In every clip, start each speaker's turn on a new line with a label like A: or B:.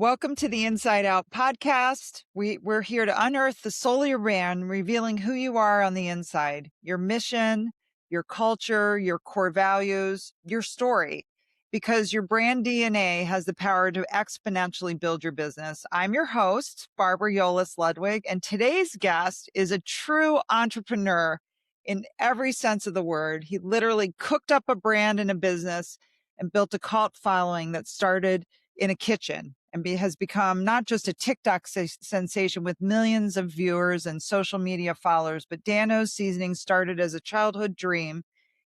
A: Welcome to the InsideOut Podcast. We're here to unearth the soul of your brand, revealing who you are on the inside, your mission, your culture, your core values, your story, because your brand DNA has the power to exponentially build your business. I'm your host, Barbara Yolles Ludwig, and today's guest is a true entrepreneur in every sense of the word. He literally cooked up a brand and a business and built a cult following that started in a kitchen and has become not just a TikTok sensation with millions of viewers and social media followers, but Dano's Seasoning started as a childhood dream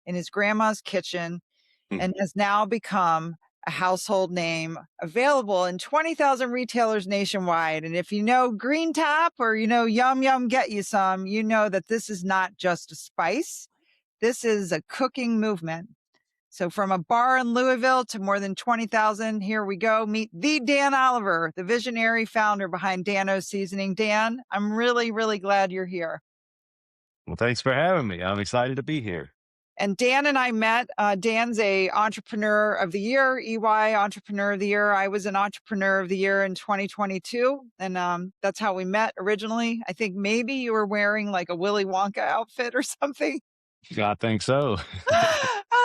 A: in his grandma's kitchen and has now become a household name available in 20,000 retailers nationwide. And if you know Green Top or you know Yum Yum Get You Some, you know that this is not just a spice. This is a cooking movement. So from a bar in Louisville to more than 20,000, here we go. Meet the Dan Oliver, the visionary founder behind Dano's Seasoning. Dan, I'm really, really glad you're here.
B: Well, thanks for having me. I'm excited to be here.
A: And Dan and I met. Dan's a Entrepreneur of the Year, EY Entrepreneur of the Year. I was an Entrepreneur of the Year in 2022. And that's how we met originally. I think maybe you were wearing like a Willy Wonka outfit or something.
B: I think so.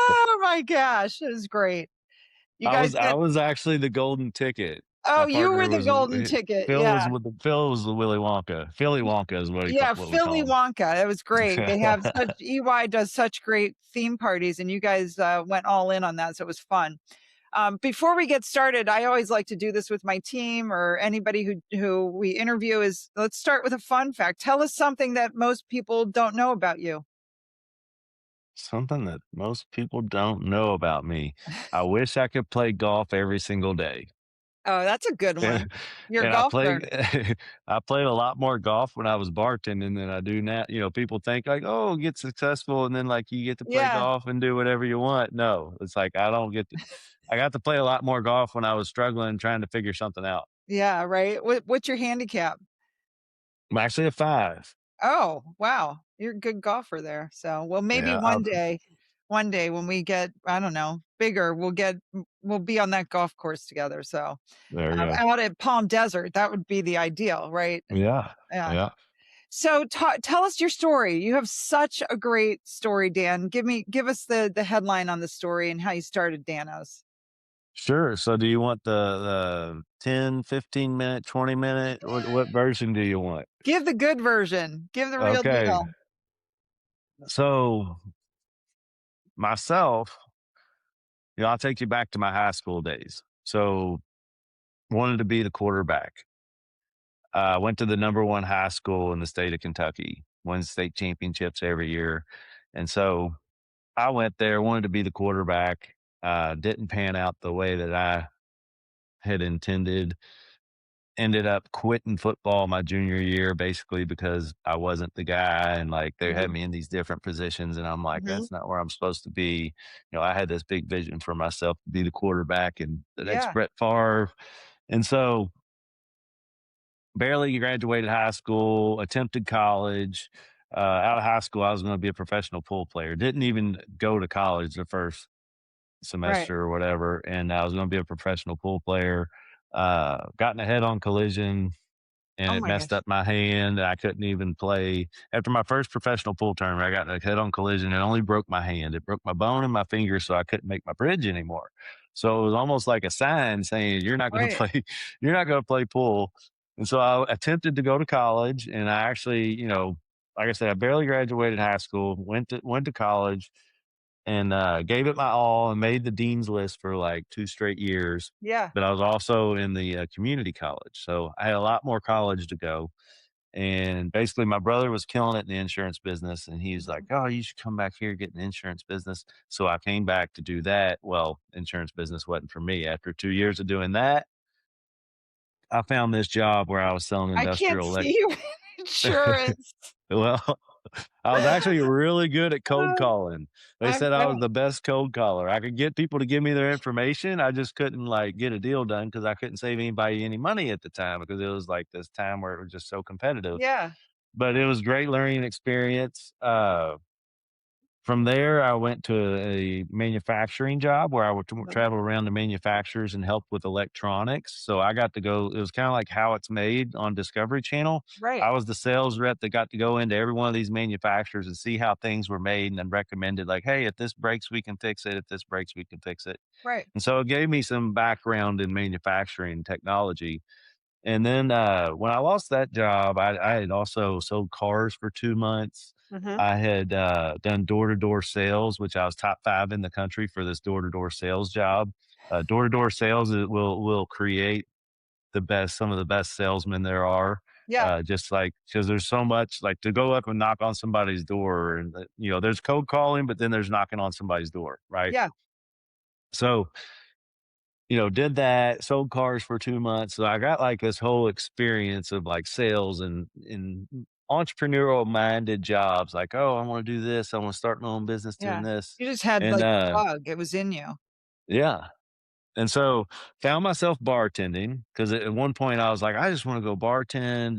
A: Oh my gosh, it was great. You guys
B: I was actually the golden ticket.
A: Oh,
B: My
A: you were
B: partner
A: the
B: was
A: golden ticket.
B: Phil
A: Yeah.
B: Phil was the Willy Wonka. Philly Wonka is what
A: Yeah,
B: what we
A: Philly
B: call him.
A: Wonka. It was great. They have such EY does such great theme parties, and you guys went all in on that, so it was fun. Before we get started, I always like to do this with my team or anybody who we interview. Is let's start with a fun fact. Tell us something that most people don't know about you.
B: Something that most people don't know about me. I wish I could play golf every single day.
A: Oh, that's a good one. You're a
B: And I
A: golfer.
B: I played a lot more golf when I was bartending than I do now. You know, people think like, oh, get successful and then like you get to play
A: Yeah.
B: golf and do whatever you want. No, it's like I got to play a lot more golf when I was struggling trying to figure something out.
A: Yeah, right. What's your handicap?
B: I'm actually a 5.
A: Oh, wow. You're a good golfer there. So, well, maybe
B: Yeah,
A: one day when we get, I don't know, bigger, we'll be on that golf course together. So,
B: there you go.
A: out at Palm Desert, that would be the ideal, right?
B: Yeah,
A: Yeah.
B: yeah.
A: So, tell us your story. You have such a great story, Dan. Give us the headline on the story and how you started Dano's.
B: Sure. So do you want the 10, 15 minute, 20-minute? What version do you want?
A: Give the good version. Give the real
B: Okay.
A: deal.
B: So myself, I'll take you back to my high school days. So wanted to be the quarterback. Went to the number one high school in the state of Kentucky, wins state championships every year. And so I went there, wanted to be the quarterback. Didn't pan out the way that I had intended. Ended up quitting football my junior year basically because I wasn't the guy and like they had
A: Mhm.
B: me in these different positions and I'm like,
A: Mhm.
B: that's not where I'm supposed to be. I had this big vision for myself to be the quarterback and the next
A: Yeah.
B: Brett Favre. And so barely graduated high school, attempted college. Out of high school, I was going to be a professional pool player. Didn't even go to college the first
A: Right.
B: semester or whatever. And I was going to be a professional pool player. Got in a head on collision and
A: Oh
B: it
A: my
B: messed
A: gosh.
B: up my hand. I couldn't even play. After my first professional pool tournament, I got in a head on collision. It only broke my hand. It broke my bone in my finger, so I couldn't make my bridge anymore. So it was almost like a sign saying, you're not going to
A: Right.
B: play, you're not going to play pool. And so I attempted to go to college and I actually, like I said, I barely graduated high school, went to college and gave it my all and made the dean's list for like 2 straight years.
A: Yeah.
B: But I was also in the community college. So I had a lot more college to go. And basically, my brother was killing it in the insurance business. And he's like,
A: Mhm.
B: oh, you should come back here, get an insurance business. So I came back to do that. Well, insurance business wasn't for me. After 2 years of doing that, I found this job where I was selling
A: I can't
B: industrial
A: see you in insurance.
B: well, I was actually really good at cold
A: Oh,
B: calling. They
A: I
B: said I
A: bet.
B: was the best cold caller. I could get people to give me their information. I just couldn't like get a deal done because I couldn't save anybody any money at the time because it was like this time where it was just so competitive.
A: Yeah.
B: But it was great learning experience. From there, I went to a manufacturing job where I would
A: Uh,
B: travel around to manufacturers and help with electronics. So I got to go, it was kind of like How It's Made on Discovery Channel.
A: Right,
B: I was the sales rep that got to go into every one of these manufacturers and see how things were made and then recommended, like, hey, if this breaks, we can fix it. If this breaks, we can fix it.
A: right.
B: And so it gave me some background in manufacturing technology. And then when I lost that job, I had also sold cars for 2 months.
A: Mhm.
B: I had done door to door sales, which I was top five in the country for this door to door sales job. Door to door sales will create some of the best salesmen there are.
A: Yeah,
B: Just like because there's so much like to go up and knock on somebody's door, and there's cold calling, but then there's knocking on somebody's door, right?
A: yeah,
B: So did that, sold cars for 2 months. So I got like this whole experience of like sales and entrepreneurial minded jobs. Like, oh, I want to do this. I want to start my own business doing
A: yeah.
B: this.
A: You just had,
B: And
A: like, the bug, it was in you.
B: yeah. And so found myself bartending because at one point I was like, I just want to go bartend.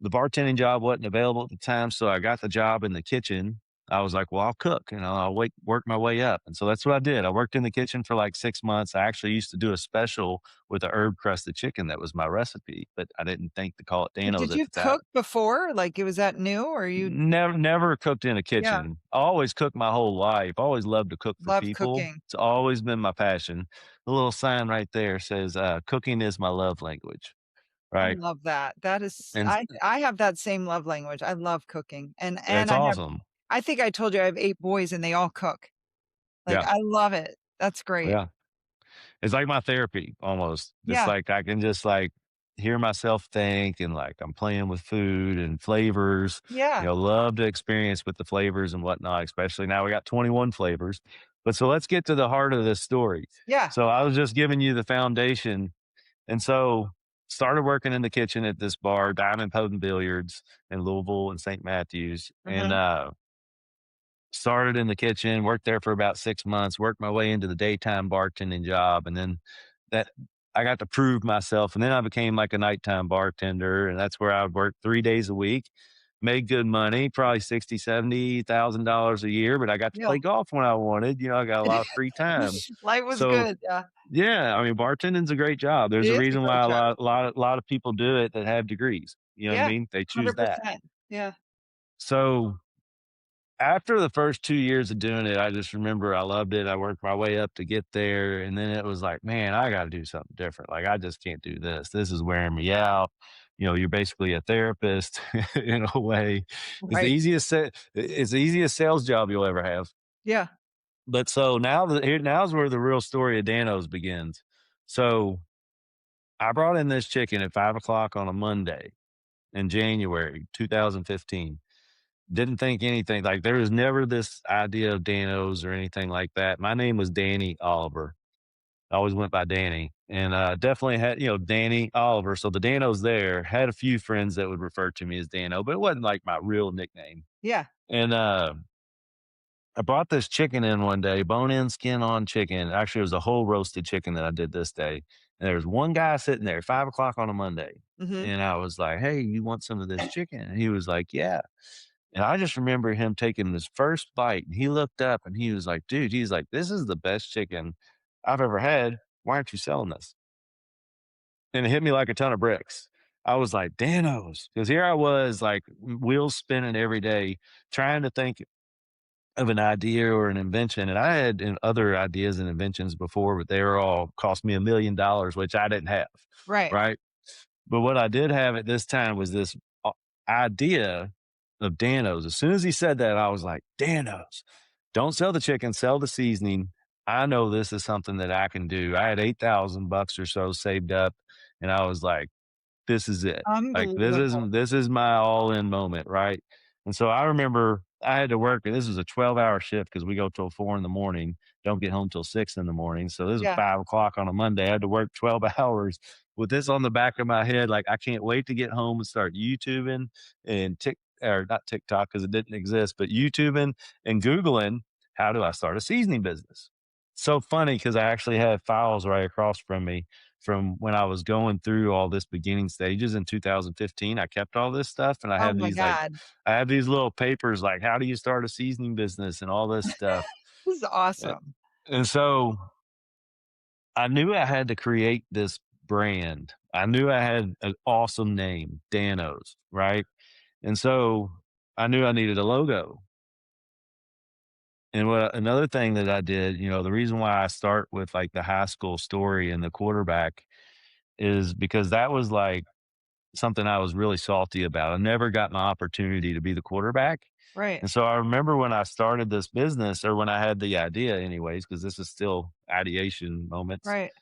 B: The bartending job wasn't available at the time, so I got the job in the kitchen. I was like, "Well, I'll cook, and I'll work my way up." And so that's what I did. I worked in the kitchen for like 6 months. I actually used to do a special with a herb crusted chicken that was my recipe, but I didn't think to call it
A: But
B: Dano's
A: did
B: at
A: you
B: the time.
A: cook before? Like, it was that new or you
B: Never cooked in a
A: Yeah,
B: kitchen. I always cooked my whole life. Always loved to cook for
A: love
B: people.
A: cooking.
B: It's always been my passion. The little sign right there says, "Cooking is my love language."
A: I
B: Right,
A: love that. That is
B: and
A: I have that same love language. I love cooking, and
B: it's awesome.
A: I think I told you I have 8 boys and they all cook. Like,
B: Yeah,
A: I love it. That's great.
B: yeah. It's like my therapy almost. It's
A: Yeah,
B: like I can just like hear myself think and like I'm playing with food and flavors.
A: yeah,
B: Love to experience with the flavors and whatnot, especially now we got 21 flavors. But so let's get to the heart of this story.
A: yeah,
B: So I was just giving you the foundation. And so started working in the kitchen at this bar, Diamond Pub and Billiards in Louisville and St. Matthews. And
A: mhm,
B: started in the kitchen, worked there for about 6 months, worked my way into the daytime bartending job, and then that I got to prove myself, and then I became like a nighttime bartender, and that's where I would work 3 days a week, made good money, probably 60, $70,000 a year, but I got to
A: yeah.
B: play golf when I wanted, I got a lot of free time.
A: Life was
B: So,
A: good, yeah.
B: yeah, I mean, bartending's a great job.
A: It
B: There's a
A: is a
B: reason
A: great
B: why a
A: job.
B: lot of people do it that have degrees. You know what I
A: Yeah,
B: mean? They choose that.
A: 100%. Yeah,
B: So after the first 2 years of doing it, I just remember I loved it. I worked my way up to get there, and then it was like, "Man, I gotta do something different. Like, I just can't do this. This is wearing me out." You're basically a therapist in a way.
A: right.
B: It's the easiest sales job you'll ever have.
A: Yeah,
B: But so now's where the real story of Dano's begins. So, I brought in this chicken at 5 o'clock on a Monday in January 2015. Didn't think anything like there was never this idea of Danos or anything like that. My name was Danny Oliver. I always went by Danny and definitely had, Danny Oliver. So the Danos there had a few friends that would refer to me as Dano, but it wasn't like my real nickname.
A: yeah,
B: And I brought this chicken in one day, bone in, skin on chicken. Actually, it was a whole roasted chicken that I did this day. And there was one guy sitting there, 5 o'clock on a Monday.
A: mhm.
B: And I was like, "Hey, you want some of this chicken?" And he was like, "Yeah." And I just remember him taking his first bite and he looked up and he was like, "Dude," he's like, "this is the best chicken I've ever had. Why aren't you selling this?" And it hit me like a ton of bricks. I was like, Danos. Because here I was, like, wheels spinning every day, trying to think of an idea or an invention. And I had other ideas and inventions before, but they were all cost me $1 million, which I didn't have.
A: Right.
B: Right. But what I did have at this time was this idea of Danos. As soon as he said that, I was like, Danos, don't sell the chicken, sell the seasoning. I know this is something that I can do. I had 8,000 bucks or so saved up, and I was like, this is it. Like
A: Unbelievable.
B: this is my all in moment, right? And so I remember I had to work, and this was a 12-hour shift because we go till 4 in the morning, don't get home till 6 in the morning. So this is
A: Yeah.
B: 5 o'clock on a Monday. I had to work 12 hours with this on the back of my head. Like I can't wait to get home and start YouTubing and or not TikTok because it didn't exist, but YouTubing and Googling how do I start a seasoning business? so funny because I actually had files right across from me from when I was going through all this beginning stages in 2015. I kept all this stuff and I
A: Oh
B: have
A: my
B: these like,
A: god.
B: I have these little papers like, how do you start a seasoning business and all this stuff.
A: This is
B: Uh,
A: awesome.
B: And so I knew I had to create this brand. I knew I had an awesome name, Danos, right? And so I knew I needed a logo. And what another thing that I did, the reason why I start with like the high school story and the quarterback is because that was like something I was really salty about. I never got my opportunity to be the quarterback.
A: Right,
B: And so I remember when I started this business or when I had the idea anyways, because this is still ideation moments,
A: right.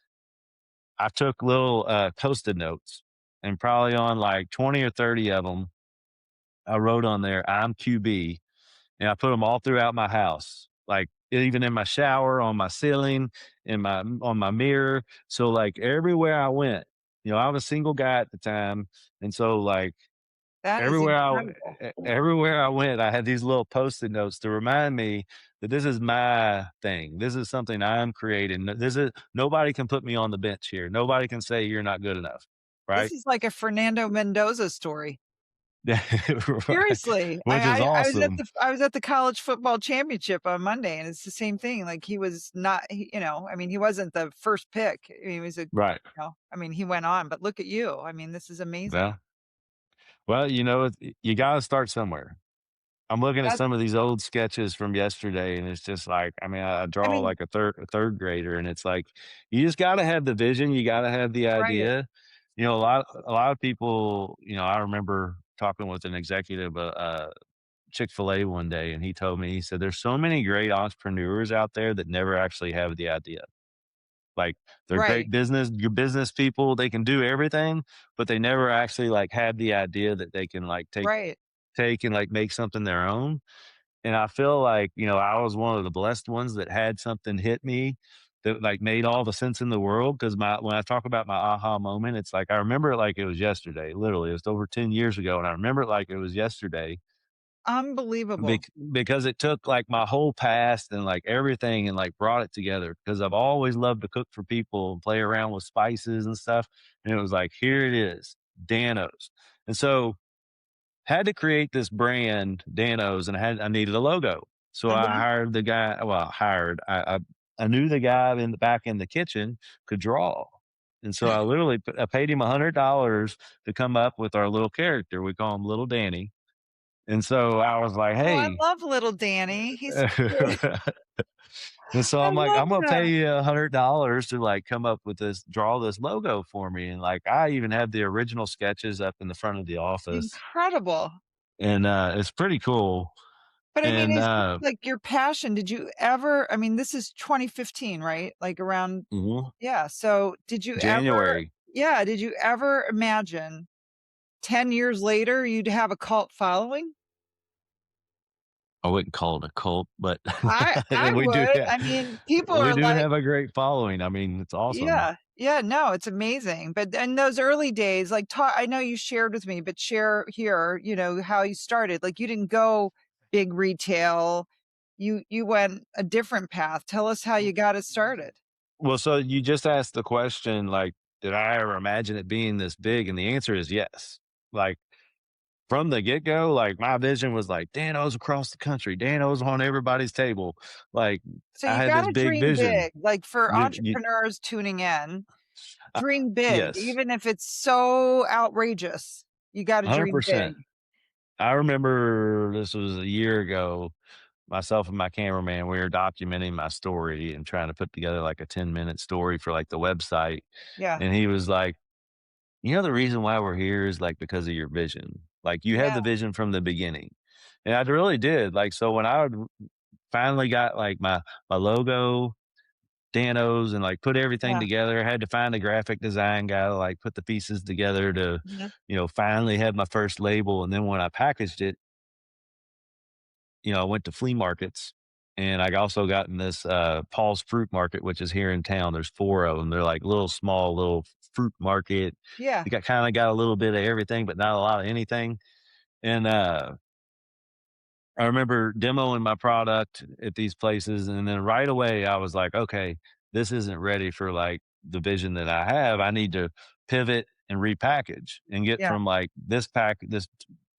B: I took little Post-it notes and probably on like 20 or 30 of them, I wrote on there, I'm QB. And I put them all throughout my house, like even in my shower, on my ceiling, on my mirror. So like everywhere I went, I was a single guy at the time. And so like
A: That is incredible.
B: everywhere I went, I had these little Post-it notes to remind me that this is my thing. This is something I'm creating. This is nobody can put me on the bench here. Nobody can say you're not good enough.
A: This
B: Right.
A: is like a Fernando Mendoza story.
B: Right.
A: Seriously,
B: Which is awesome.
A: I was at the college football championship on Monday, and it's the same thing, like, he was not I mean, he wasn't the first pick. He was
B: Right.
A: I mean, he went on, but look at you. I mean, this is amazing.
B: Well, you got to start somewhere. I'm looking at
A: That
B: some of these old sketches from yesterday, and it's just like, I mean, I
A: I
B: draw
A: mean,
B: like a third grader, and it's like you just got to have the vision, you got to have the
A: right.
B: idea. A lot of people. I remember talking with an executive, Chick-fil-A one day, and he told me, he said, "There's so many great entrepreneurs out there that never actually have the idea." Like, they're
A: Right,
B: great good business people, they can do everything, but they never actually, like, have the idea that they can, like,
A: right.
B: take and, like, make something their own, and I feel like, I was one of the blessed ones that had something hit me that, like, made all the sense in the world. Because my when I talk about my aha moment, it's like, I remember it like it was yesterday, literally, it's over 10 years ago, and I remember it like it was yesterday.
A: Unbelievable.
B: Because it took, like, my whole past and, like, everything and, like, brought it together. Because 'cause I've always loved to cook for people and play around with spices and stuff, and it was like, "Here it is, Danos." And so, had to create this brand, Danos, and I needed a logo. So, I
A: Mhm.
B: hired the guy well, hired I knew the guy in the back in the kitchen could draw, and so I paid him $100 to come up with our little character, we call him Little Danny, and so I was like,
A: Oh, I
B: "Hey."
A: love little Danny. He's cute.
B: And so
A: I
B: I'm like,
A: love
B: "I'm gonna pay
A: that.
B: you $100 to, like, come up with draw this logo for me," and, like, I even have the original sketches up in the front of the office,
A: Incredible.
B: and, it's pretty cool,
A: But I mean,
B: and,
A: is this like your passion? Did you ever I mean, this is 2015, right? Like around
B: mhm,
A: yeah, so did you ever
B: January.
A: yeah, did you ever imagine 10 years later you'd have a cult following?
B: I wouldn't call it a cult, but
A: I
B: we do
A: would.
B: have
A: I mean, people
B: we
A: are
B: do
A: like
B: have a great following. I mean, it's awesome.
A: yeah, yeah, no, it's amazing, but in those early days, like, I know you shared with me, but share here, how you started, like, you didn't go big retail, you went a different path. Tell us how you got it started.
B: Well, so you just asked the question, like, did I ever imagine it being this big? And the answer is yes. Like, from the get go, like, my vision was like, Danos across the country, Danos on everybody's table. Like,
A: So
B: I
A: you
B: had this
A: gotta
B: big
A: dream
B: vision.
A: big, like, for
B: You
A: entrepreneurs tuning in,
B: uh,
A: dream big,
B: yes,
A: even if it's so outrageous, you gotta dream
B: 100%.
A: big.
B: I remember this was a year ago. Myself and my cameraman, we were documenting my story and trying to put together like a 10-minute story for like the website.
A: Yeah,
B: And he was like, the reason why we're here is like because of your vision. Like, you had
A: yeah,
B: the vision from the beginning. And I really did. Like, so when I finally got like my logo, Danos, and like put everything
A: yeah,
B: together, I had to find a graphic design guy to like put the pieces together to,
A: mhm,
B: finally have my first label. And then when I packaged it, I went to flea markets, and I also got in this, Paul's Fruit Market, which is here in town. There's 4 of them. They're like little small little fruit market.
A: yeah,
B: You got a little bit of everything, but not a lot of anything. And, I remember demoing my product at these places, and then right away I was like, okay, this isn't ready for like the vision that I have. I need to pivot and repackage and get
A: Yeah,
B: from like this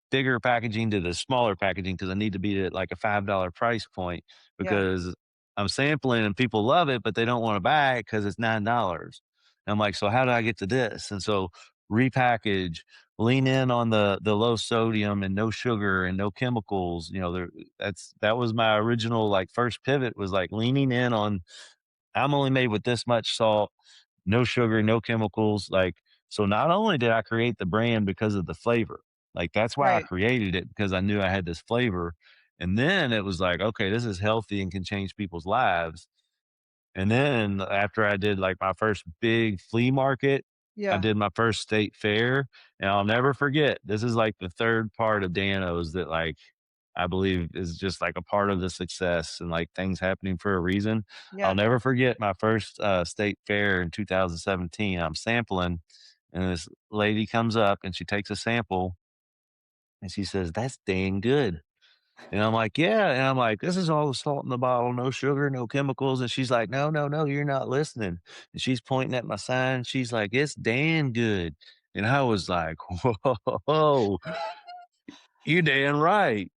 B: bigger packaging to the smaller packaging because I need to be at like a $5 price point
A: yeah,
B: because I'm sampling and people love it, but they don't want to buy it because it's $9. And I'm like, so how do I get to this? And so repackage, lean in on the low sodium and no sugar and no chemicals. That was my original like first pivot was like leaning in on I'm only made with this much salt, no sugar, no chemicals. Like, so not only did I create the brand because of the flavor, like that's why I
A: right.
B: created it because I knew I had this flavor. And then it was like, okay, this is healthy and can change people's lives. And then after I did like my first big flea market, I
A: Yeah,
B: did my first state fair. And I'll never forget, this is like the third part of Dano's that like I believe is just like a part of the success and like things happening for a reason. I'll
A: yeah.
B: never forget my first state fair in 2017. I'm sampling, and this lady comes up and she takes a sample and she says, "That's dang good." And I'm like, "Yeah." And I'm like, "This is all the salt in the bottle, no sugar, no chemicals." And she's like, "No, no, no, you're not listening." And she's pointing at my sign. She's like, "It's damn good." And I was like, "Whoa, you damn right.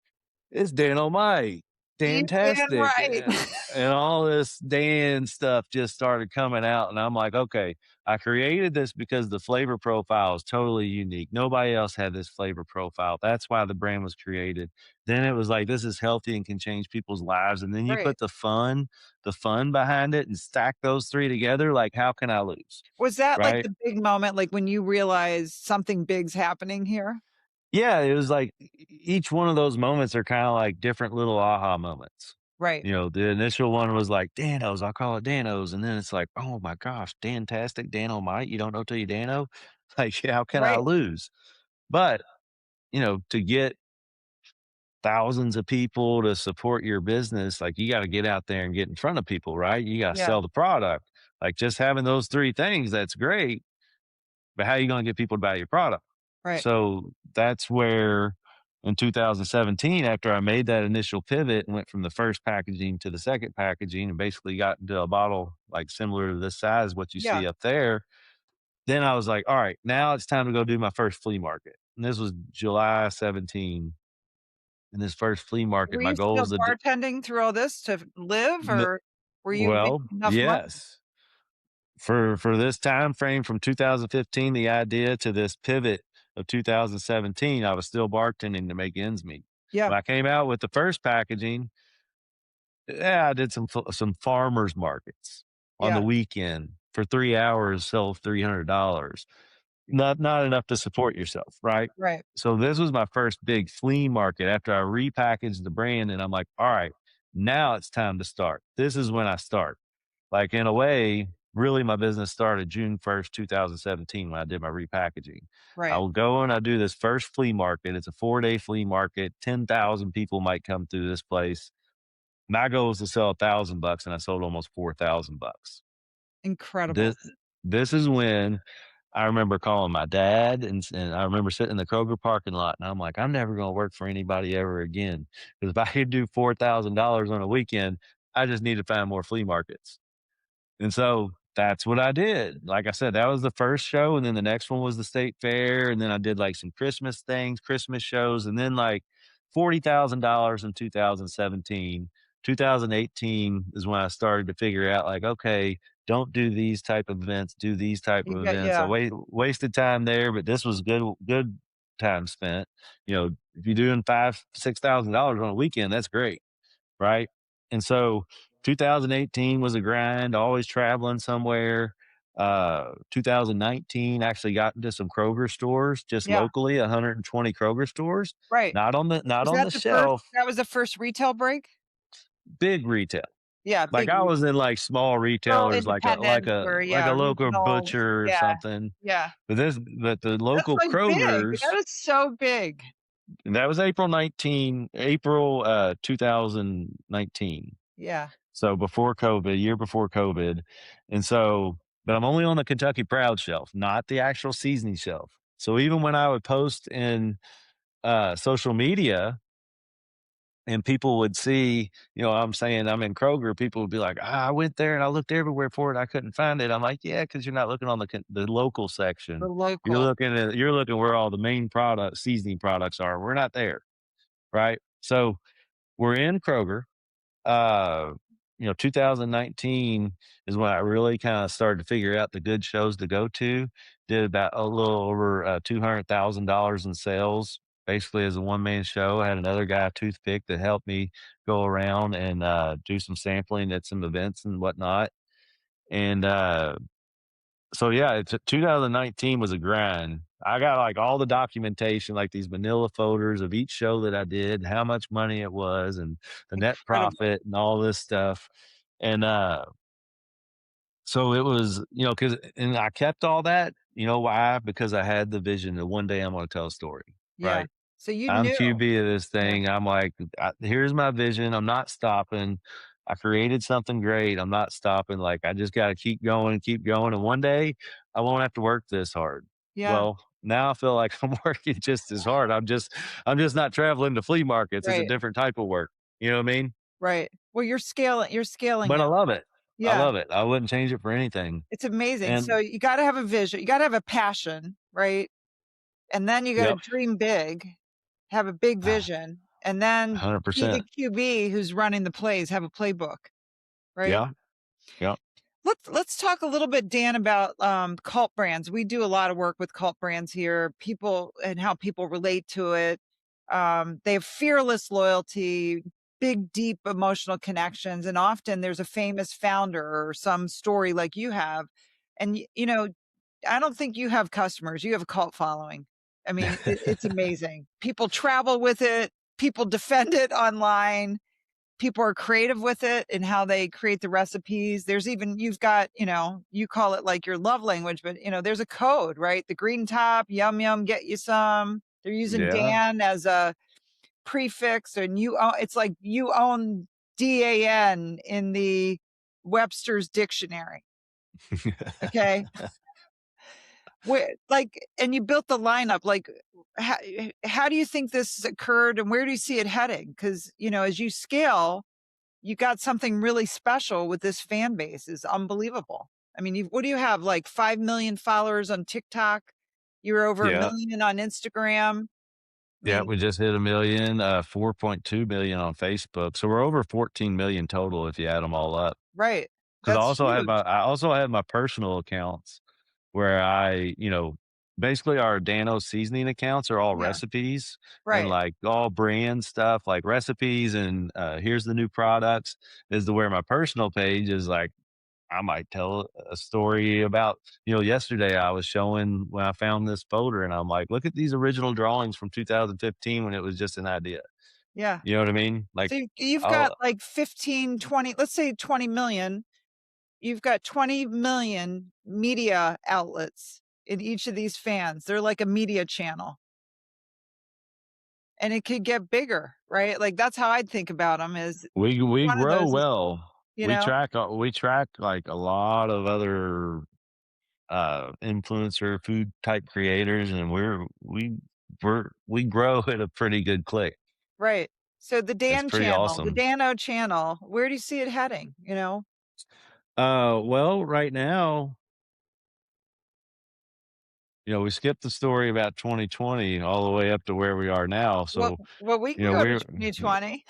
B: It's dynamite,
A: You damn
B: fantastic."
A: right.
B: And all this Dan stuff just started coming out. And I'm like, okay, I created this because the flavor profile is totally unique. Nobody else had this flavor profile. That's why the brand was created. Then it was like, this is healthy and can change people's lives. And then you
A: Right.
B: put the fun behind it and stack those three together. Like, how can I lose?
A: Was that, like,
B: Right.
A: the big moment, like, when you realized something big's happening here?
B: Yeah, it was like each one of those moments are kinda like different little aha moments.
A: Right,
B: The initial one was like, "Danos," I'll call it Danos, and then it's like, "Oh my gosh, Dantastic, Dano-mite, you don't know till you Dano?" Like, yeah, how can I
A: right.
B: lose? But, to get thousands of people to support your business, like, you gotta get out there and get in front of people, right? You gotta
A: Yeah,
B: sell the product. Like, just having those 3 things, that's great, but how are you gonna get people to buy your product?
A: right.
B: So that's where in 2017, after I made that initial pivot and went from the first packaging to the second packaging and basically got into a bottle like similar to this size, what you
A: Yeah.
B: see up there, then I was like, all right, now it's time to go do my first flea market. And this was July 17. And this first flea market,
A: Were
B: my
A: you
B: goal
A: still
B: was to
A: bartending through all this to live,
B: n-
A: or were you
B: well,
A: making enough money?
B: yes. For this time frame from 2015, the idea to this pivot of 2017, I was still bartending to make ends meet.
A: Yeah,
B: When I came out with the first packaging, yeah, I did some farmers markets on the
A: yeah,
B: weekend for 3 hours, sell $300. Not enough to support yourself, right?
A: right,
B: So this was my first big flea market after I repackaged the brand, and I'm like, all right, now it's time to start. This is when I start. Like, in a way, really my business started June 1st, 2017 when I did my repackaging. I
A: right.
B: will go and I do this first flea market. It's a 4-day flea market. 10,000 people might come through this place. My goal was to sell $1,000 and I sold almost $4,000. This
A: Incredible.
B: this is when I remember calling my dad and I remember sitting in the Kroger parking lot and I'm like, I'm never going to work for anybody ever again. Because if I could do $4,000 on a weekend, I just need to find more flea markets. And so that's what I did. Like I said, that was the first show, and then the next one was the state fair, and then I did like some Christmas things, Christmas shows, and then like $40,000 in 2017. 2018 is when I started to figure out like, okay, don't do these type of events, do these type
A: You
B: of
A: got
B: events. I
A: yeah,
B: wasted time there, but this was good time spent. If you're doing $5,000 $6,000 on a weekend, that's great, right? And so 2018 was a grind, always traveling somewhere. 2019 actually got into some Kroger stores just
A: yeah,
B: locally, 120 Kroger stores,
A: right.
B: not
A: Was
B: on
A: that
B: the
A: the first
B: shelf,
A: that was the first retail break?
B: big retail.
A: Yeah,
B: Like
A: big
B: I was
A: retail.
B: in like small
A: Little
B: retailers,
A: independents or,
B: like a
A: yeah,
B: local
A: regionals.
B: butcher or
A: Yeah,
B: something.
A: yeah.
B: But the
A: That's,
B: local
A: like, big.
B: Krogers,
A: That is so big.
B: and that was April 2019.
A: Yeah,
B: So before COVID, year before COVID. And so, but I'm only on the Kentucky Proud shelf, not the actual seasoning shelf. So even when I would post in social media, And people would see, I'm saying I'm in Kroger, people would be like, I went there and I looked everywhere for it. I couldn't find it. I'm like, yeah, because you're not looking on the local
A: The
B: section.
A: local.
B: You're looking where all the main product seasoning products are. We're not there. Right. So we're in Kroger. 2019 is when I really kind of started to figure out the good shows to go to. Did about a little over $200,000 in sales, basically as a one man show. I had another guy, Toothpick, that helped me go around and do some sampling at some events and whatnot. And so yeah, 2019 was a grind. I got like all the documentation, like these manila folders of each show that I did, how much money it was, and the net
A: Incredible.
B: profit and all this stuff. And so it was, because and I kept all that. You know why? Because I had the vision that one day I'm going to tell a story,
A: Yeah.
B: right?
A: So you
B: I'm
A: knew.
B: QB of this
A: Yeah.
B: thing. I'm like, here's my vision. I'm not stopping. I created something great. I'm not stopping. Like, I just got to keep going, keep going. And one day I won't have to work this hard.
A: Yeah.
B: Well, now I feel like I'm working just as hard. I'm just not traveling to flea markets. It's a
A: Right.
B: different type of work. You know what I mean?
A: Right. Well, you're scaling
B: But
A: now.
B: I love it. I
A: Yeah.
B: love it. I wouldn't change it for anything.
A: It's amazing. So
B: And
A: you gotta have a vision. You gotta have a passion, right? And then you gotta
B: yep,
A: dream big, have a big vision, and then be the
B: 100%.
A: QB who's running the plays, have a playbook, right?
B: Yeah. Yep.
A: Let's talk a little bit, Dan, about cult brands. We do a lot of work with cult brands here, people and how people relate to it. They have fearless loyalty, big, deep emotional connections, and often there's a famous founder or some story like you have. And I don't think you have customers; you have a cult following. I mean, it's amazing. People travel with it. People defend it online. People are creative with it and how they create the recipes. There's even you've got, you call it like your love language, but there's a code, right? The green top, yum yum, get you some. They're using
B: Yeah.
A: Dan as a prefix, and it's like you own DAN in the Webster's dictionary. Okay. And you built the lineup. Like, how do you think this occurred and where do you see it heading? Because, as you scale, you got something really special with this fan base is unbelievable. I mean, what do you have? Like 5 million followers on TikTok. You're over a
B: Yeah.
A: million on Instagram. I
B: Yeah,
A: mean,
B: we just hit a million, 4.2 million on Facebook. So we're over 14 million total if you add them all up.
A: right.
B: Because
A: That's huge.
B: I also have my personal accounts where basically our Dano seasoning accounts are all
A: Yeah.
B: recipes and
A: Right.
B: like all brand stuff, like recipes and here's the new products. Is the where my personal page is like I might tell a story about, yesterday I was showing when I found this folder and I'm like, look at these original drawings from 2015 when it was just an idea.
A: Yeah.
B: You know what I mean? Like,
A: So you've got
B: I'll,
A: like 15, 20, let's say 20 million. You've got 20 million media outlets in each of these fans. They're like a media channel. And it could get bigger, right? Like that's how I'd think about them is
B: we
A: one of
B: grow
A: those is,
B: well.
A: you know,
B: We track like a lot of other influencer food type creators and we grow at a pretty good click.
A: right. So
B: It's pretty
A: The
B: awesome.
A: Dano channel, where do you see it heading?
B: Well, right now, we skipped the story about 2020 all the way up to where we are now.
A: Well,
B: So,
A: well, we can go to
B: we're
A: 2020.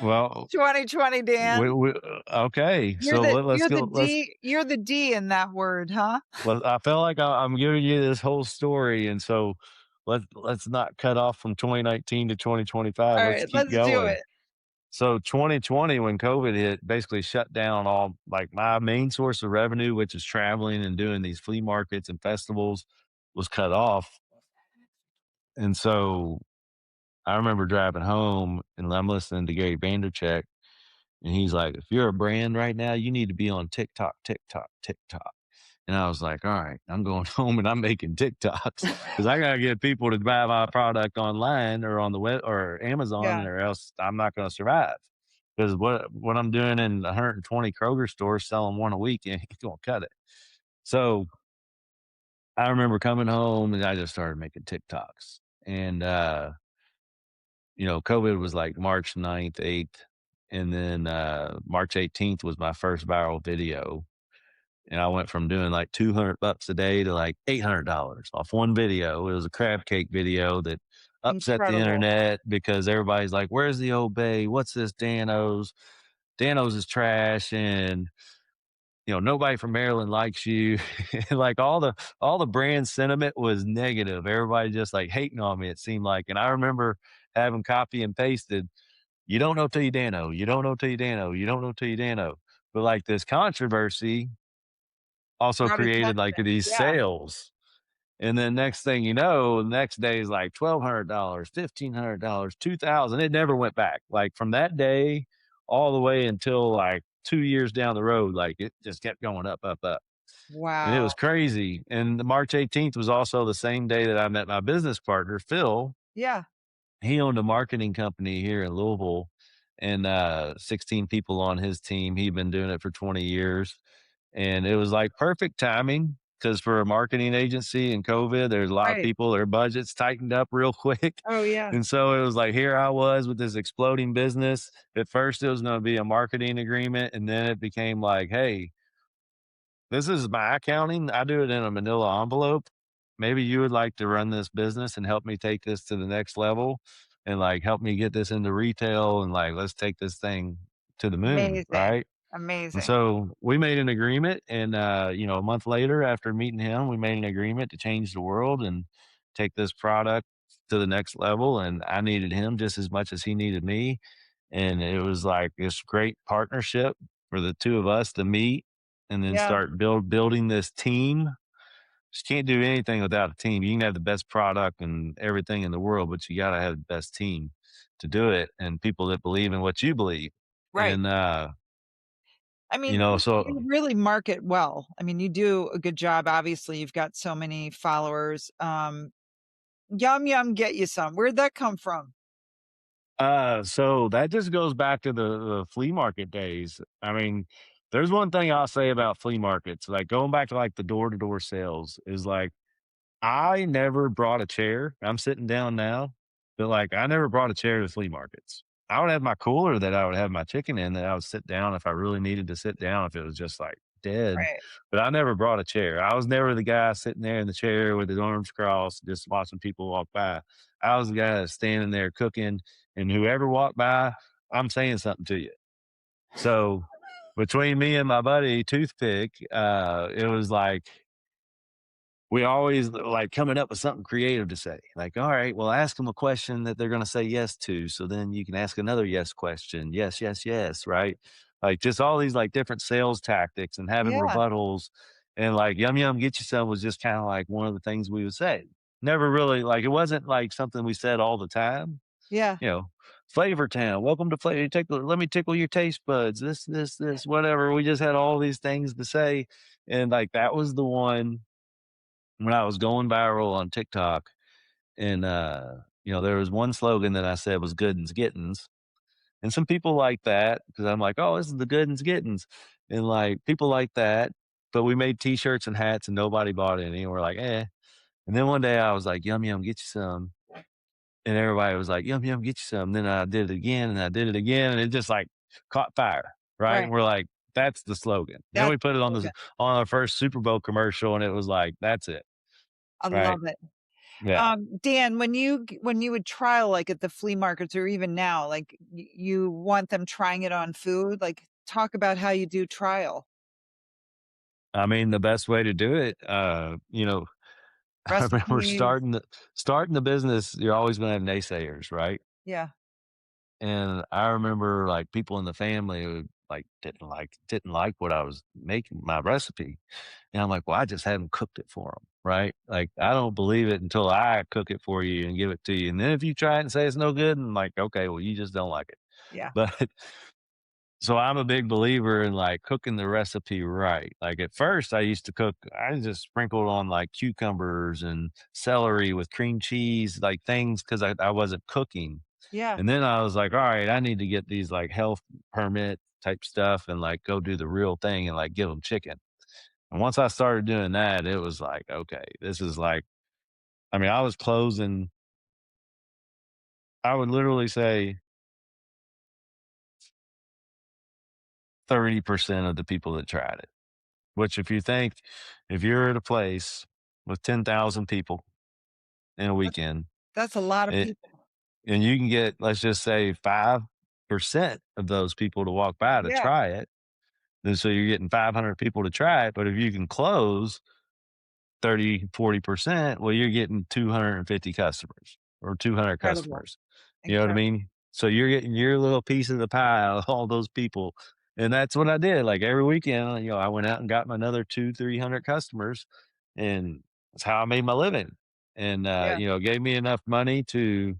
B: well,
A: 2020, Dan.
B: we okay. So let's go.
A: You're the D in that word, huh?
B: I feel like I'm giving you this whole story, and so let's not cut off from 2019 to 2025.
A: All
B: Let's
A: right,
B: keep
A: let's do
B: going.
A: it.
B: So 2020, when COVID hit, basically shut down all like my main source of revenue, which is traveling and doing these flea markets and festivals, was cut off. And so I remember driving home and I'm listening to Gary Vanderchuk, and he's like, if you're a brand right now, you need to be on TikTok, TikTok, TikTok. And I was like, all right, I'm going home and I'm making TikToks because I got to get people to buy my product online or on the web or Amazon,
A: Yeah,
B: or else I'm not going to survive. Because what I'm doing in 120 Kroger stores, selling one a week, ain't going to cut it. So I remember coming home and I just started making TikToks. And COVID was like March 9th, 8th, and then March 18th was my first viral video. And I went from doing like $200 a day to like $800 off one video. It was a crab cake video that upset the
A: Incredible.
B: internet because everybody's like, "Where's the Old Bay? What's this Dano's? Dano's is trash." And nobody from Maryland likes you. Like all the brand sentiment was negative. Everybody just like hating on me, it seemed like. And I remember having copy and pasted, "You don't know till you Dano, you don't know till you Dano, you don't know till you Dano." But like this controversy also
A: Brought
B: created like
A: attention.
B: these
A: Yeah.
B: sales. And then next thing you know, the next day is like $1,200, $1,500, 2,000. It never went back. Like from that day all the way until like 2 years down the road, like it just kept going up, up, up. And it
A: Wow.
B: was crazy. And the March 18th was also the same day that I met my business partner, Phil.
A: Yeah.
B: He owned a marketing company here in Louisville and 16 people on his team. He'd been doing it for 20 years. And it was like perfect timing because for a marketing agency in COVID, there's a lot of
A: Right.
B: people, their budgets tightened up real quick.
A: Oh, yeah.
B: And so it was like, here I was with this exploding business. At first, it was going to be a marketing agreement. And then it became like, hey, this is my accounting. I do it in a manila envelope. Maybe you would like to run this business and help me take this to the next level and like help me get this into retail and like let's take this thing to the moon,
A: Amazing.
B: right? And
A: Amazing.
B: so we made an agreement and a month later after meeting him, we made an agreement to change the world and take this product to the next level and I needed him just as much as he needed me and it was like this great partnership for the two of us to meet and then
A: Yeah.
B: start building this team. Just can't do anything without a team. You can have the best product and everything in the world, but you got to have the best team to do it and people that believe in what you believe.
A: Right.
B: And
A: I mean, you
B: so
A: really market well. I mean, you do a good job. Obviously, you've got so many followers. Yum Yum, get you some. Where'd that come from?
B: so that just goes back to the flea market days. I mean, there's one thing I'll say about flea markets, like going back to like the door to door sales is like I never brought a chair. I'm sitting down now, but like I never brought a chair to flea markets. I would have my cooler that I would have my chicken in that I would sit down if I really needed to sit down if it was just like dead.
A: Right.
B: But I never brought a chair. I was never the guy sitting there in the chair with his arms crossed, just watching people walk by. I was the guy that's standing there cooking, and whoever walked by, I'm saying something to you. So between me and my buddy Toothpick, it was like we always like coming up with something creative to say. Like, all right, well, ask them a question that they're going to say yes to. So then you can ask another yes question. Yes, yes, yes. Right. Like just all these like different sales tactics and having
A: Yeah.
B: rebuttals and like yum yum get you some was just kind of like one of the things we would say. Never really like it wasn't like something we said all the time.
A: Yeah.
B: You know, Flavor Town, welcome to Flavor. Let me tickle your taste buds. This, whatever. We just had all these things to say, and like that was the one when I was going viral on TikTok, and there was one slogan that I said was "Goodens Gittens," and some people like that because I'm like, "Oh, this is the Goodens Gittens," and like people like that. But we made T-shirts and hats, and nobody bought any. And we're like, eh. And then one day I was like, "Yum yum, get you some," and everybody was like, "Yum yum, get you some." Then I did it again, and I did it again, and it just like caught fire, right? And
A: Right.
B: we're like, "That's the slogan." Then
A: That's
B: we put it
A: so good.
B: on our first Super Bowl commercial, and it was like, "That's it."
A: I
B: Right.
A: love it.
B: Yeah.
A: Dan, when you would trial, like, at the flea markets or even now, like, you want them trying it on food? Like, talk about how you do trial.
B: I mean, the best way to do it, I remember
A: Recipes.
B: starting the business, you're always gonna have naysayers, right?
A: Yeah.
B: And I remember, like, people in the family who, like, didn't like what I was making, my recipe, and I'm like, "Well, I just hadn't cooked it for them, right? Like, I don't believe it until I cook it for you and give it to you, and then if you try it and say it's no good, and like, okay, well, you just don't like it."
A: Yeah.
B: But so I'm a big believer in like cooking the recipe right. Like at first I used to cook, I just sprinkled on like cucumbers and celery with cream cheese, like things because I wasn't cooking.
A: Yeah.
B: And then I was like, all right, I need to get these like health permit type stuff and like go do the real thing and like give them chicken. And once I started doing that, it was like, okay, this is like, I mean, I would literally say 30% of the people that tried it, which if you're at a place with 10,000 people in a
A: That
B: weekend,
A: that's a lot of
B: it,
A: people.
B: and you can get, let's just say 5% of those people to walk by to
A: Yeah,
B: try it. Then so you're getting 500 people to try it. But if you can close 30, 40%, well, you're getting 250 customers or 200
A: incredible,
B: customers. You know what I
A: incredible.
B: mean? So you're getting your little piece of the pie out of all those people. And that's what I did. Like every weekend, I went out and got my another 300 customers, and that's how I made my living. And,
A: Yeah,
B: gave me enough money to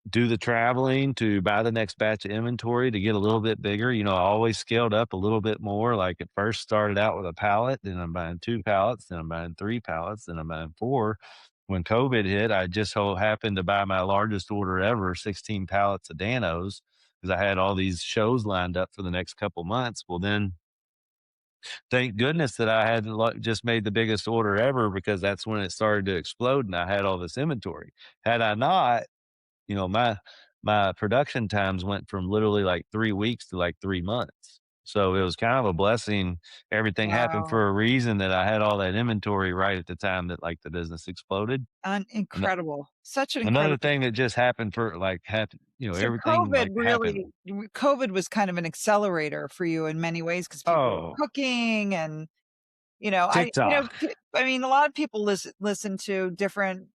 B: do the traveling, to buy the next batch of inventory, to get a little bit bigger. I always scaled up a little bit more. Like at first started out with a pallet, then I'm buying 2 pallets, then I'm buying 3 pallets, then I'm buying four. When COVID hit, I just so happened to buy my largest order ever, 16 pallets of Danos, because I had all these shows lined up for the next couple months. Well, then thank goodness that I had just made the biggest order ever, because that's when it started to explode and I had all this inventory. Had I not, my production times went from literally like 3 weeks to like 3 months. So it was kind of a blessing. Everything happened
A: wow,
B: for a reason, that I had all that inventory right at the time that like the business exploded. Ano
A: incredible, such an
B: Another
A: incredible.
B: thing that just happened for like happened,
A: So
B: everything like happened.
A: COVID was kind of an accelerator for you in many ways because people were
B: Oh,
A: cooking and,
B: TikTok.
A: I mean, a lot of people listen to different,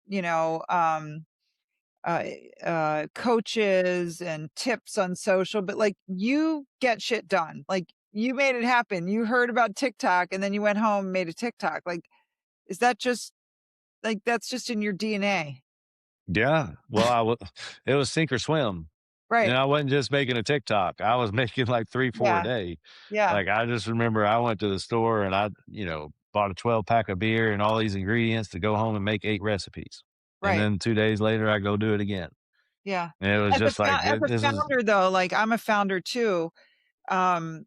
A: uh, coaches and tips on social, but like you get shit done. Like you made it happen. You heard about TikTok and then you went home and made a TikTok. Like, is that just like that's just in your DNA?
B: Yeah. Well, it was sink or swim. And
A: Right.
B: I wasn't just making a TikTok. I was making like 3, 4 a
A: Yeah.
B: day.
A: Yeah.
B: Like, I just remember I went to the store and I, bought a 12 pack of beer and all these ingredients to go home and make 8 recipes. And
A: Right.
B: then 2 days later, I go do it again.
A: Yeah.
B: And it was just like,
A: As a
B: this is,
A: founder though, like I'm a founder too. Um,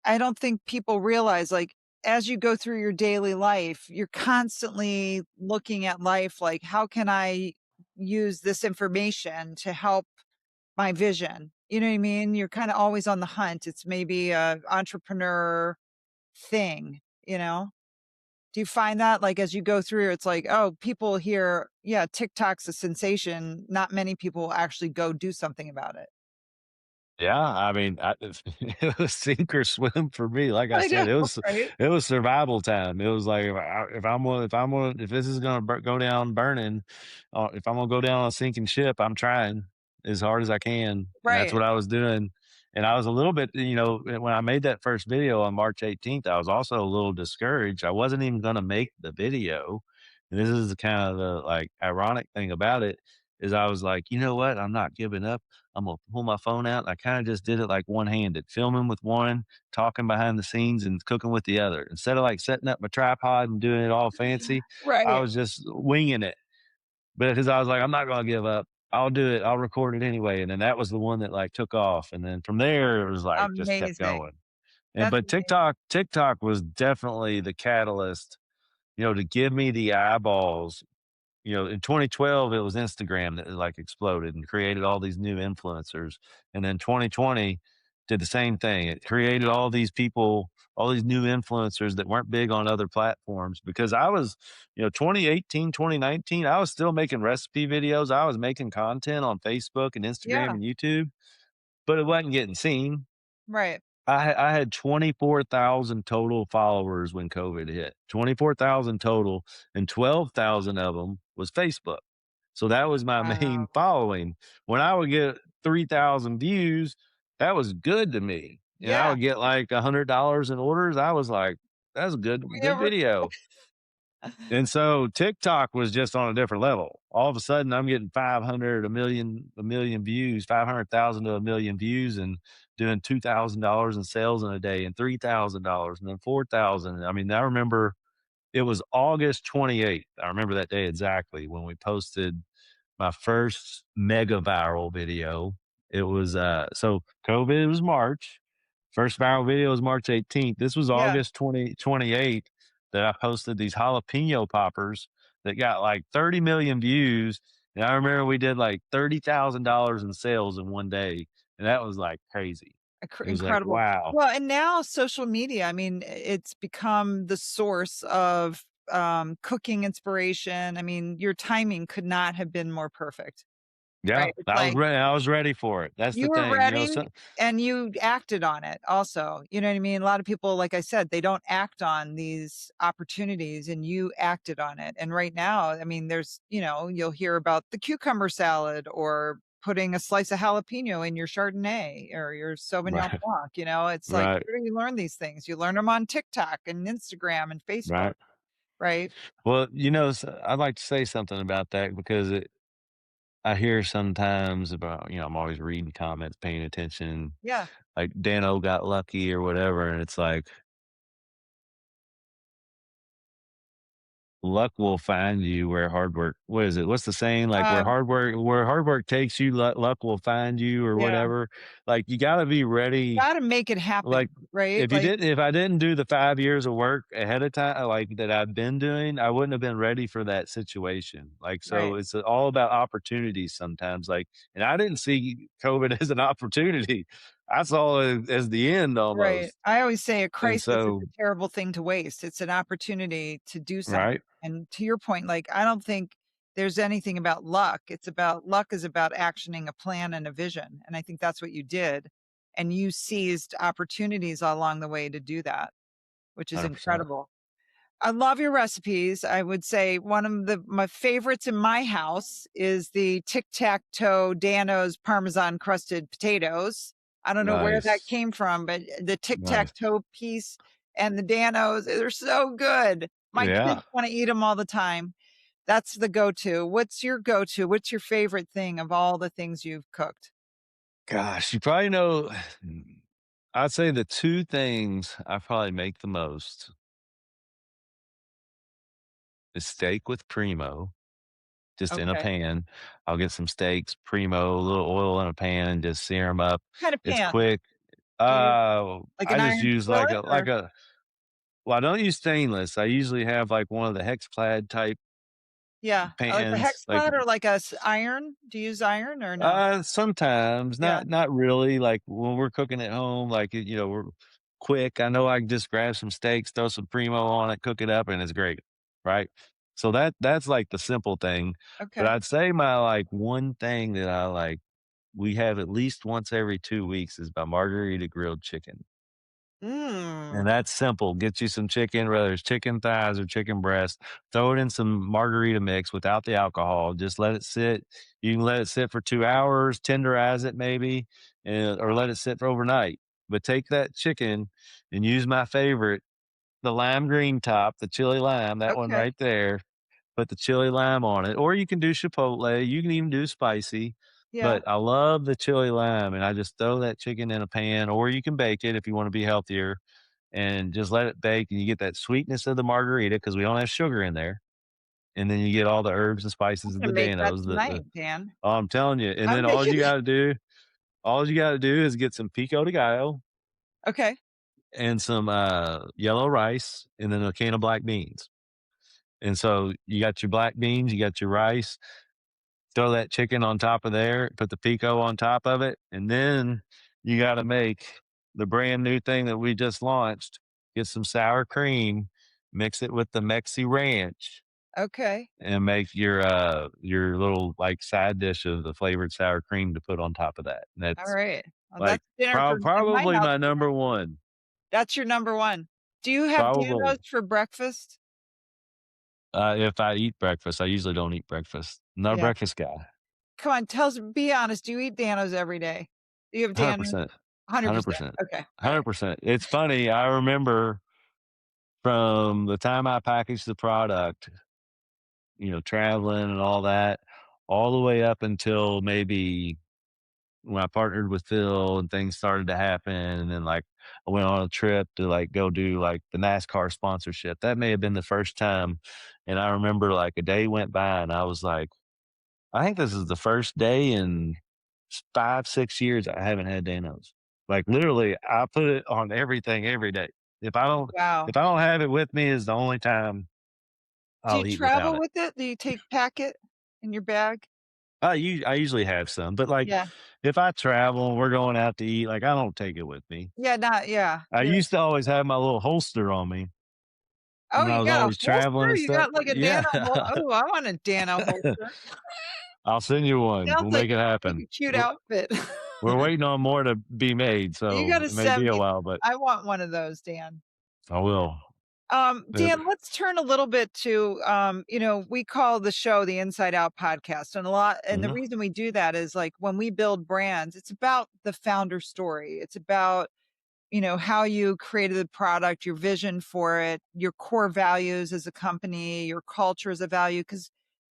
A: I don't think people realize, like, as you go through your daily life, you're constantly looking at life like, how can I use this information to help my vision? You know what I mean? You're kind of always on the hunt. It's maybe a entrepreneur thing, you know? Do you find that like as you go through, it's like, oh, people hear, yeah, TikTok's a sensation. Not many people will actually go do something about it.
B: yeah, I mean, it was sink or swim for me. Like I
A: I know,
B: said,
A: right?
B: it was survival time. It was like, if this is gonna go down burning, if I'm gonna go down on a sinking ship, I'm trying as hard as I can, and that's
A: Right.
B: what I was doing. And I was a little bit, when I made that first video on March 18th, I was also a little discouraged. I wasn't even gonna make the video, and this is the kind of the like ironic thing about it, is I was like, you know what, I'm not giving up. I'm gonna pull my phone out. I kind of just did it like one handed, filming with one, talking behind the scenes, and cooking with the other. Instead of like setting up my tripod and doing it all fancy, I
A: Right.
B: was just winging it. But because I was like, I'm not gonna give up. I'll do it. I'll record it anyway. And then that was the one that like took off. And then from there, it was like just kept
A: Amazing.
B: going. And
A: That's
B: but
A: amazing.
B: TikTok was definitely the catalyst, to give me the eyeballs. In 2012, it was Instagram that like exploded and created all these new influencers. And then 2020 did the same thing. It created all these people, all these new influencers that weren't big on other platforms, because I was, 2018, 2019, I was still making recipe videos. I was making content on Facebook and Instagram
A: Yeah.
B: and YouTube, but it wasn't getting seen.
A: Right.
B: I had 24,000 total followers when COVID hit, 24,000 total, and 12,000 of them was Facebook. So that was my main
A: Wow.
B: following. When I would get 3,000 views, that was good to me. And I
A: Yeah.
B: would get like $100 in orders. I was like, that's a good
A: Yeah, we're
B: video. And so TikTok was just on a different level. All of a sudden, I'm getting 500, a million views, 500,000 to a million views, and doing $2,000 in sales in a day, and $3,000, and then 4,000. I mean, I remember it was August 28th. I remember that day exactly when we posted my first mega viral video. It was so COVID was March. First viral video was March 18th. This was
A: yeah.
B: August 2028 that I posted these jalapeno poppers that got like 30 million views. And I remember we did like $30,000 in sales in one day, and that was like crazy. It was like,
A: Incredible.
B: wow.
A: Well, and now social media, I mean, it's become the source of, cooking inspiration. I mean, your timing could not have been more perfect,
B: Yeah,
A: right? It's like
B: I was ready for it. That's the
A: you were
B: thing,
A: ready and you acted on it also, you know what I mean? A lot of people, like I said, they don't act on these opportunities and you acted on it. And right now, I mean, there's, you'll hear about the cucumber salad or putting a slice of jalapeno in your Chardonnay or your Sauvignon
B: right,
A: Blanc, it's like,
B: right,
A: where do you learn these things? You learn them on TikTok and Instagram and Facebook,
B: right.
A: right?
B: Well, I'd like to say something about that because I hear sometimes about, I'm always reading comments, paying attention,
A: Yeah.
B: like Dano got lucky or whatever. And it's like, luck will find you where hard work, what is it? What's the saying? Like
A: Um,
B: where hard work takes you, luck will find you or
A: yeah.
B: whatever. Like you got to be ready.
A: Gotta make it
B: Like,
A: happen, right? Like,
B: if I didn't do the 5 years of work ahead of time, like, that I've been doing, I wouldn't have been ready for that situation. Like, so
A: right.
B: it's all about opportunities sometimes, like, and I didn't see COVID as an opportunity. I saw it as the end
A: Right.
B: almost.
A: I always say a
B: And
A: crisis is
B: so
A: a terrible thing to waste. It's an opportunity to do something.
B: right,
A: And to your point, like, I don't think there's anything about luck. Luck is about actioning a plan and a vision. And I think that's what you did. And you seized opportunities along the way to do that, which is
B: 100%.
A: incredible. I love your recipes. I would say one of my favorites in my house is the tic-tac-toe Dano's Parmesan crusted potatoes. I don't know where that
B: Nice,
A: came from, but the
B: nice.
A: tic-tac-toe piece and the Dano's, they're so good. My kids
B: Yeah.
A: wanna eat them all the time. That's the go-to. What's your go-to? What's your favorite thing of all the things you've cooked?
B: Gosh, you probably know I'd say the 2 things I probably make the most is steak with primo. Just in a
A: Okay.
B: pan. I'll get some steaks, primo, a little oil in a pan, and just sear them up.
A: What kind of
B: It's
A: pan?
B: quick.
A: Do you use like
B: I
A: an
B: just
A: iron
B: use
A: skillet or
B: well, I don't use stainless. I usually have, like, one of the Hexclad type
A: yeah, like a
B: pans, like,
A: Hexplat or like a iron? Do you use iron or no?
B: sometimes,
A: Yeah.
B: not really, like, when we're cooking at home, like, we're quick. I know I can just grab some steaks, throw some primo on it, cook it up, and it's great, right? So that's, like, the simple thing. But
A: Okay.
B: I'd say my, like, one thing that we have at least once every 2 weeks is my margarita grilled chicken. And
A: Mm,
B: that's simple. Get you some chicken, whether it's chicken thighs or chicken breast, throw it in some margarita mix without the alcohol. Just let it sit. You can let it sit for 2 hours, tenderize it maybe, or let it sit for overnight. But take that chicken and use my favorite, the lime green top, the chili lime, that one
A: okay.
B: right there. Put the chili lime on it, or you can do chipotle, you can even do spicy,
A: Yeah.
B: but I love the chili lime, and I just throw that chicken in a pan, or you can bake it if you wanna be healthier, and just let it bake, and you get that sweetness of the margarita because we don't have sugar in there, and then you get all the herbs and
A: I'm
B: spices of
A: gonna
B: the
A: make that
B: Danos,
A: tonight, Dan.
B: oh, I'm telling you, and
A: I'm
B: then
A: making it.
B: all you gotta do is get some pico de gallo
A: Okay.
B: and some, yellow rice, and then a can of black beans, and so you got your black beans, you got your rice. Throw that chicken on top of there, put the pico on top of it, and then you gotta make the brand new thing that we just launched. Get some sour cream, mix it with the Mexi Ranch,
A: Okay.
B: and make your little, like, side dish of the flavored sour cream to put on top of that. And that's,
A: Alright. Well,
B: like,
A: that's dinner for in my
B: probably
A: house
B: my
A: tonight.
B: number 1.
A: That's your number 1. Do you have
B: Probably.
A: Danos for breakfast?
B: If I eat breakfast, I usually don't eat breakfast. Not a
A: Yeah.
B: breakfast guy.
A: Come on, be honest, do you eat Danos every day? Do you have Danos?
B: 100%.
A: 100%.
B: 100%.
A: Okay. Alright.
B: 100%. It's funny, I remember from the time I packaged the product, traveling and all that, all the way up until maybe when I partnered with Phil and things started to happen, and then, like, I went on a trip to, like, go do, like, the NASCAR sponsorship. That may have been the first time, and I remember, like, a day went by, and I was like, "I think this is the first day in 5, 6 years I haven't had Danos." Like, literally, I put it on everything every day.
A: Wow.
B: If I don't have it with me is the only time
A: Do you
B: I'll eat without
A: travel
B: it.
A: with it? Do you pack it in your bag?
B: I usually have some, but, like,
A: Yeah.
B: if I travel and we're going out to eat, like, I don't take it with me.
A: Yeah, not yeah.
B: I
A: You're
B: used to always have my little holster on me
A: oh,
B: when I
A: you
B: was
A: got a
B: always traveling
A: holster?
B: and
A: You
B: stuff.
A: got like a
B: Yeah.
A: Dana oh, I want a Dana holster.
B: I'll send you one.
A: Sounds
B: We'll make it
A: like
B: happen.
A: a cute outfit.
B: We're waiting on more to be made,
A: You
B: so
A: gotta
B: it may be
A: send
B: a
A: me
B: while, but
A: I want one of those, Dan.
B: I will. Uh,
A: Dan, let's turn a little bit to, we call the show the Inside Out Podcast, and the
B: mhm.
A: reason we do that is like when we build brands, it's about the founder story. It's about, how you created the product, your vision for it, your core values as a company, your culture as a value. Cause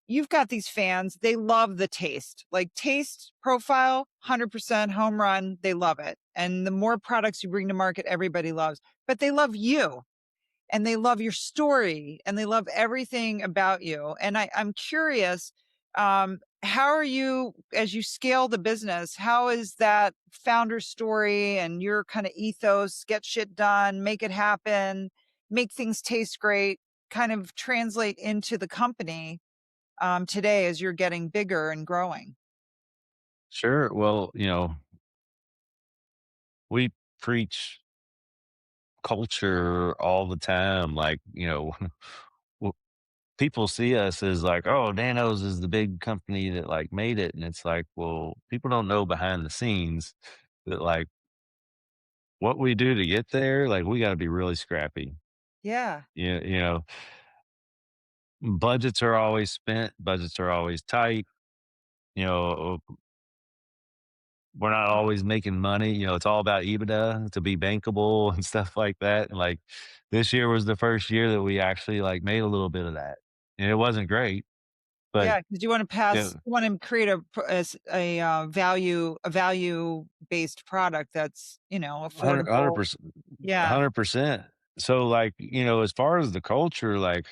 A: you've got these fans, they love the taste, like taste profile, 100% home run. They love it. And the more products you bring to market, everybody loves, but they love you and they love your story and they love everything about you. And I'm curious, how are you as you scale the business? How is that founder story and your kind of ethos, get shit done, make it happen, make things taste great, kind of translate into the company today as you're getting bigger and growing?
B: Sure. Well, we preach culture all the time. Like, w- people see us as like, oh, Danos is the big company that like made it. And it's like, well, people don't know behind the scenes that like what we do to get there, like we got to be really scrappy.
A: Yeah.
B: You know, budgets are always spent, budgets are always tight. You know, we're not always making money. It's all about EBITDA to be bankable and stuff like that. And like this year was the first year that we actually like made a little bit of that. And it wasn't great, but
A: Yeah, because you want to
B: you know,
A: pass, you want to create a value based product that's affordable.
B: 100%,
A: Yeah,
B: 100%. So like, as far as the culture, like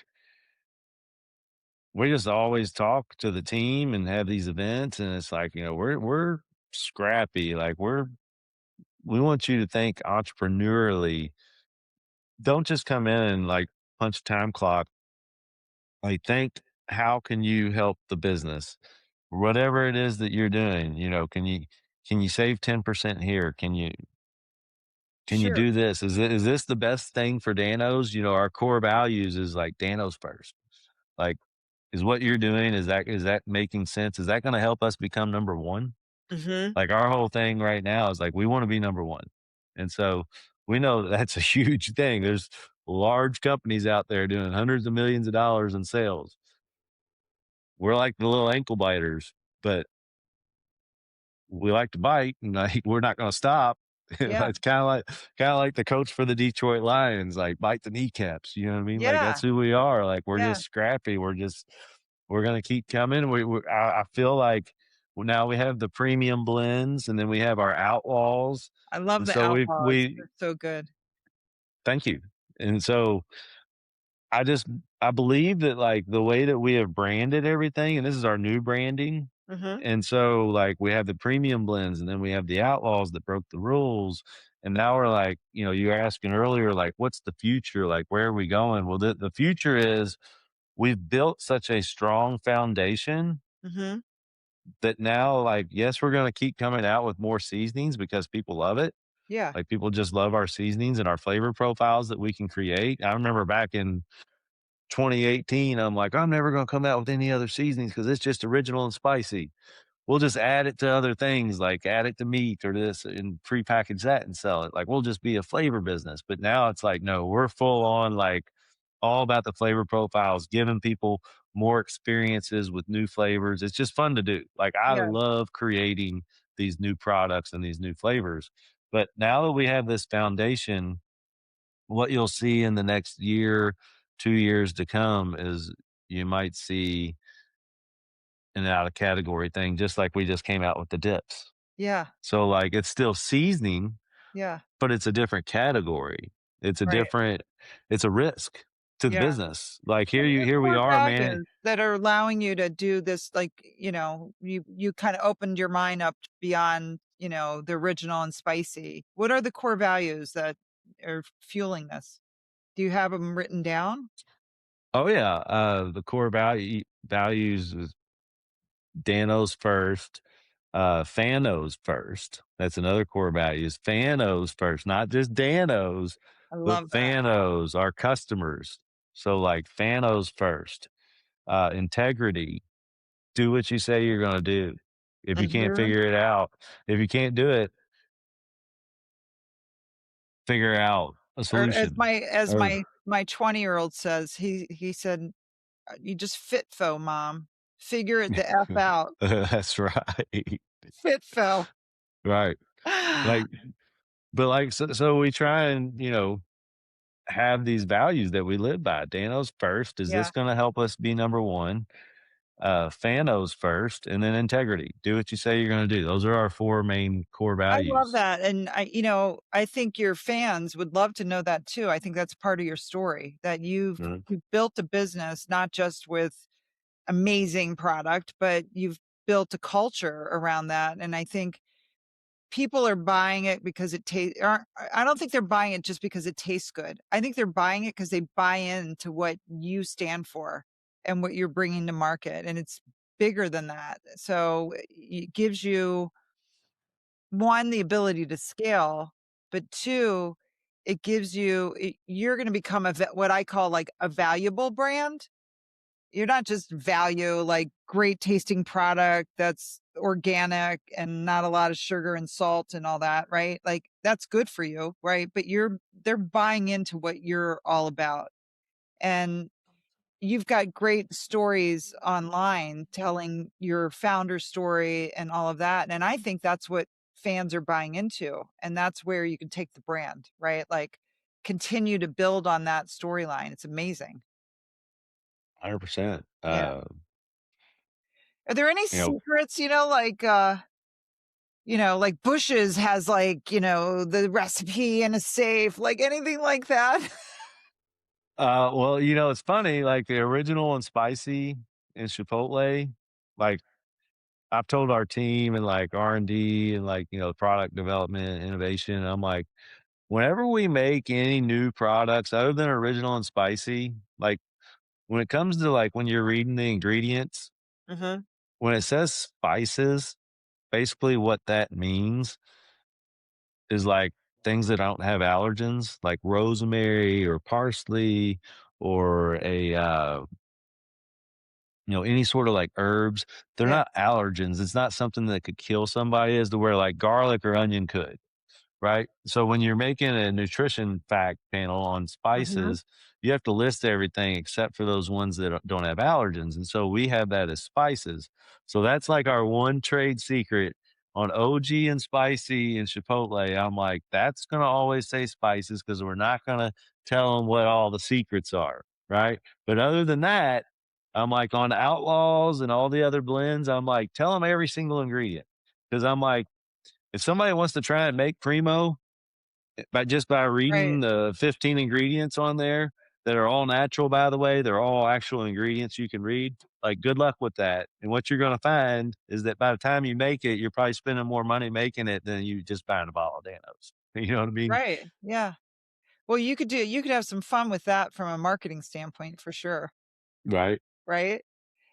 B: we just always talk to the team and have these events. And it's like, we're scrappy. Like we want you to think entrepreneurially. Don't just come in and like punch a time clock. Like think, how can you help the business? Whatever it is that you're doing, can you save 10% here? Can you
A: sure.
B: do this? Is this the best thing for Danos? Our core values is like Danos first. Like, is what you're doing, is that making sense? Is that gonna help us become number one?
A: Hmm.
B: Like our whole thing right now is like we want to be number one. And so we know that that's a huge thing. There's large companies out there doing hundreds of millions of dollars in sales. We're like the little ankle biters, but we like to bite and like we're not gonna stop.
A: Yeah,
B: It's kind of like the coach for the Detroit Lions, like bite the kneecaps. You know what I mean? Like
A: yeah,
B: that's who we are. Like we're
A: yeah.
B: just scrappy. We're gonna keep coming. I feel like now we have the premium blends, and then we have our outlaws,
A: I love
B: and
A: the
B: so we
A: outlaws.
B: we
A: They're so good.
B: thank you. And so I just I believe that like the way that we have branded everything, and this is our new branding.
A: Hmm.
B: And so like we have the premium blends and then we have the outlaws that broke the rules. And now we're like, you were asking earlier, like, what's the future? Like, where are we going? Well, the future is we've built such a strong foundation
A: Hmm.
B: that now, like, yes, we're going to keep coming out with more seasonings because people love it.
A: Yeah,
B: Like, people just love our seasonings and our flavor profiles that we can create. I remember back in 2018, I'm like, I'm never going to come out with any other seasonings because it's just original and spicy. We'll just add it to other things, like add it to meat or this and prepackage that and sell it. Like we'll just be a flavor business. But now it's like, no, we're full on like all about the flavor profiles, giving people more experiences with new flavors. It's just fun to do. Like I
A: yeah,
B: love creating these new products and these new flavors. But now that we have this foundation, what you'll see in the next year, 2 years to come is you might see an out of category thing, just like we just came out with the dips.
A: yeah,
B: So, like, it's still seasoning,
A: yeah.
B: but it's a different category. It's a
A: Right.
B: different it's a risk to the
A: Yeah.
B: business. Like,
A: What are your
B: here we
A: core
B: are, man.
A: values that are allowing you to do this? Like, you kind of opened your mind up beyond, the original and spicy. What are the core values that are fueling this? Do you have them written down?
B: Oh, yeah, the core values Danos first, Fanos first. That's another core value is Fanos first, not just Danos,
A: I
B: but
A: love that.
B: Fanos, our customers. So like Fanos first, integrity, do what you say you're going to do. If you can't
A: Mhm.
B: figure it out, if you can't do it, figure out a
A: Or as
B: solution.
A: my as
B: Or
A: my my 20-year-old says, he said, "You just fitfo, mom. Figure it the F out.
B: that's right.
A: Fitfo."
B: Right. Like, but like, so we try and, have these values that we live by. Danos first. Is
A: Yeah.
B: this going to help us be number one? Fanos first, and then integrity. Do what you say you're going to do. Those are our four main core
A: I love
B: values.
A: that, and I think your fans would love to know that too. I think that's part of your story, that
B: Mhm.
A: you've built a business not just with amazing product, but you've built a culture around that, and I think people are buying it because it tastes. I don't think they're buying it just because it tastes good. I think they're buying it because they buy into what you stand for and what you're bringing to market, and it's bigger than that. So it gives you, one, the ability to scale, but two, it gives you, you're going to become what I call like a valuable brand. You're not just value like great tasting product that's organic and not a lot of sugar and salt and all that, right? Like that's good for you, right? But they're buying into what you're all about. And you've got great stories online telling your founder story and all of that. And I think that's what fans are buying into. And that's where you can take the brand, right? Like continue to build on that storyline. It's amazing.
B: 100%.
A: Yeah. Are there any secrets, like Bush's has like, the recipe in a safe, like anything like that?
B: Well, it's funny, like the original and spicy and Chipotle, like I've told our team and like R&D and like, product development, innovation, I'm like, whenever we make any new products other than original and spicy, like when it comes to like when you're reading the ingredients,
A: Mhm.
B: when it says spices, basically what that means is like things that don't have allergens, like rosemary or parsley or any sort of like herbs. They're
A: Yeah.
B: not allergens. It's not something that could kill somebody as to where like garlic or onion could. Right? So when you're making a nutrition fact panel on
A: Mhm.
B: spices, you have to list everything except for those ones that don't have allergens. And so we have that as spices. So that's like our one trade secret on OG and spicy and Chipotle. I'm like, that's going to always say spices because we're not going to tell them what all the secrets are. Right. But other than that, I'm like on Outlaws and all the other blends, I'm like, tell them every single ingredient. Cause I'm like, if somebody wants to try and make Primo by
A: Right.
B: reading the 15 ingredients on there that are all natural, by the way, they're all actual ingredients you can read. Like, good luck with that. And what you're going to find is that by the time you make it, you're probably spending more money making it than you just buying a bottle of Danos. You know what I mean?
A: Right. Yeah. Well, you could have some fun with that from a marketing standpoint for sure,
B: Right.
A: right?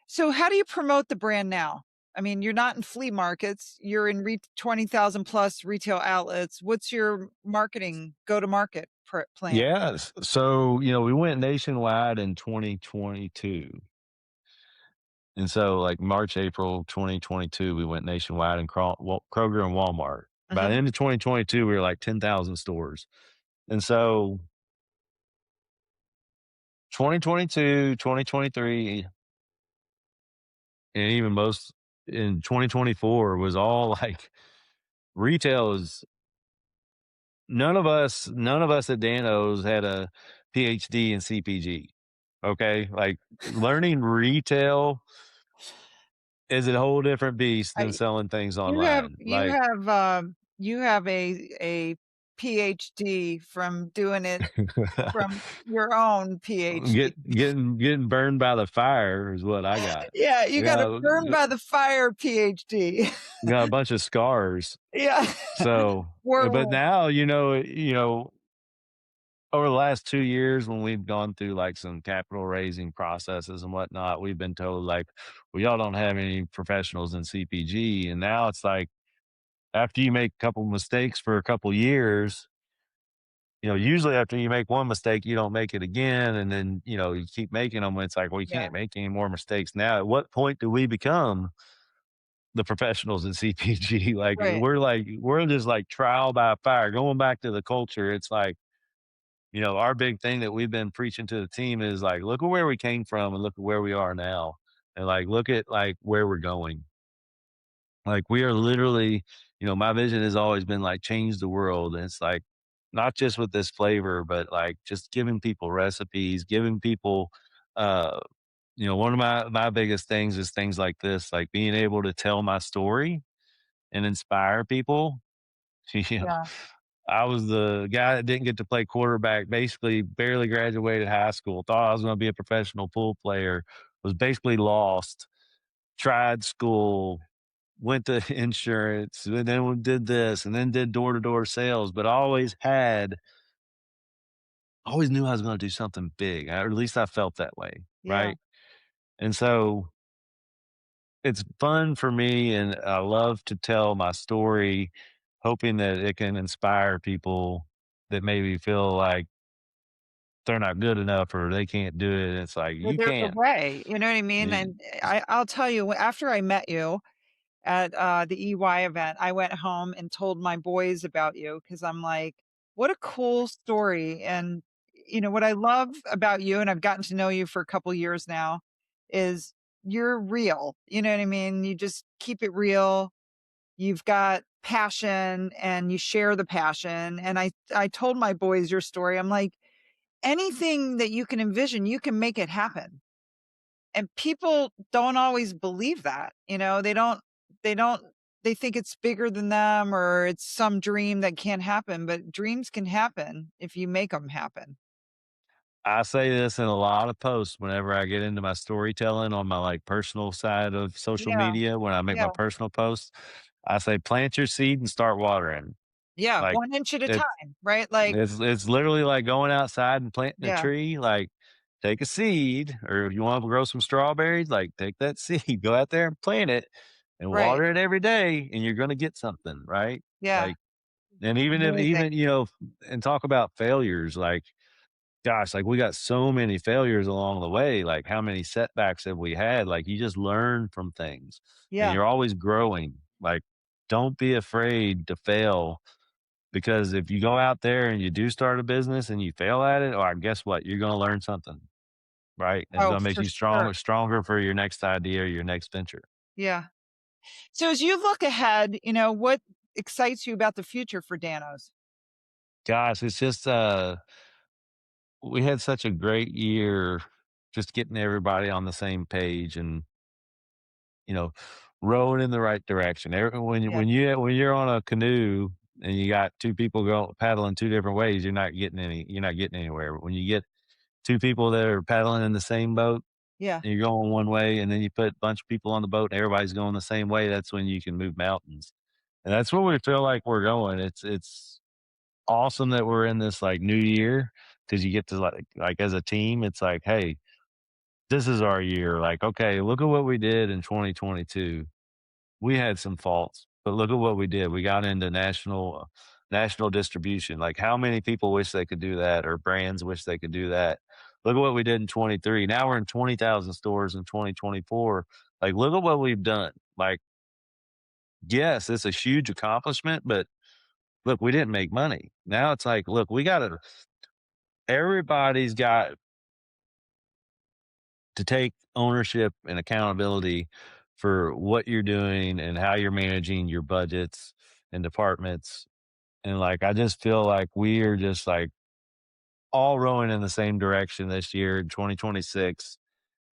A: So how do you promote the brand now? I mean, you're not in flea markets, you're in 20,000 plus retail outlets. What's your marketing go to market plan?
B: Yes. So, we went nationwide in 2022. And so, like March, April 2022, we went nationwide in Kroger and Walmart. By the
A: Mhm.
B: end of 2022, we were like 10,000 stores. And so 2022, 2023, and even most in 2024 was all like retail is none of us at Dano's had a PhD in CPG. Okay. Like learning retail is a whole different beast than
A: I
B: selling things
A: you have
B: online.
A: you
B: Like,
A: have, you have a PhD from doing it from your own PhD.
B: getting burned by the fire is what I got.
A: Yeah, you
B: I
A: got a
B: got
A: burn by the fire PhD.
B: got a bunch of scars.
A: Yeah.
B: So, but
A: World.
B: now, over the last 2 years when we've gone through like some capital raising processes and whatnot, we've been told like, well, y'all don't have any professionals in CPG. And now it's like after you make a couple mistakes for a couple years, usually after you make one mistake, you don't make it again. And then, you keep making them. It's like, well, you
A: Yeah.
B: can't make any more mistakes now. At what point do we become the professionals in CPG?
A: Right.
B: We're just like trial by fire. Going back to the culture, it's like, our big thing that we've been preaching to the team is like, look at where we came from and look at where we are now. And like, look at like where we're going. Like we are literally, my vision has always been like change the world. And it's like not just with this flavor, but like just giving people recipes, giving people uh one of my biggest things is things like this, like being able to tell my story and inspire people. you know,
A: Yeah.
B: I was the guy that didn't get to play quarterback, basically barely graduated high school, thought I was going to be a professional pool player, was basically lost, tried school, went to insurance, and then did this, and then did door to door sales, but always knew I was going to do something big, or at least I felt that way.
A: Yeah.
B: Right. And so it's fun for me, and I love to tell my story, hoping that it can inspire people that maybe feel like they're not good enough or they can't do it. It's like,
A: Well,
B: you
A: there's a
B: can.
A: way, you know what I mean?
B: Y
A: And I'll tell you, after I met you at, the EY event, I went home and told my boys about you because 'cause I'm like, "What a cool story," and, what I love about you, and I've gotten to know you for a couple years now, is you're real, you know what I mean? You just keep it real, you've got passion, and you share the passion, and I told my boys your story, I'm like, "Anything that you can envision, you can make it happen." And people don't always believe that, they don't they think it's bigger than them or it's some dream that can't happen, but dreams can happen if you make them happen.
B: I say this in a lot of posts whenever I get into my storytelling on my, like, personal side of social
A: Yeah,
B: media, when I make
A: yeah,
B: my personal posts, I say, "Plant your seed and start watering."
A: yeah,
B: Like,
A: 1 inch at a
B: it's
A: time, right? Like,
B: it's literally like going outside and planting a
A: yeah,
B: tree, like, take a seed, or if you wanna grow some strawberries, like, take that seed, go out there and plant it and
A: right,
B: water it every day, and you're gonna get something, right?
A: yeah,
B: Like, and even if
A: amazing.
B: even, and talk about failures, like, gosh, like, we got so many failures along the way, like, how many setbacks have we had? Like, you just learn from things, and
A: Yeah.
B: you're always growing. Like, don't be afraid to fail, because if you go out there and you do start a business and you fail at it, or guess what? You're gonna learn something, right? And it's
A: Oh,
B: gonna make
A: for
B: you
A: sure.
B: stronger for your next idea or your next venture.
A: Yeah. So as you look ahead, what excites you about the future for Danos?
B: Gosh, it's just, we had such a great year just getting everybody on the same page and, you know, rowing in the right direction.
A: Yeah,
B: When you're on a canoe and you got two people go paddling two different ways, you're not getting anywhere. But when you get two people that are paddling in the same boat
A: yeah,
B: and you're going one way, and then you put a bunch of people on the boat and everybody's going the same way, that's when you can move mountains. And that's where we feel like we're going. It's awesome that we're in this like new year, because you get to like as a team, it's like, hey, this is our year. Like, okay, look at what we did in 2022. We had some faults, but look at what we did. We got into national distribution. Like, how many people wish they could do that, or brands wish they could do that? Look at what we did in 23. Now we're in 20,000 stores in 2024. Like, look at what we've done. Like, yes, it's a huge accomplishment, but look, we didn't make money. Now it's like, look, everybody's got to take ownership and accountability for what you're doing and how you're managing your budgets and departments. And like, I just feel like we are just like all rowing in the same direction this year in 2026.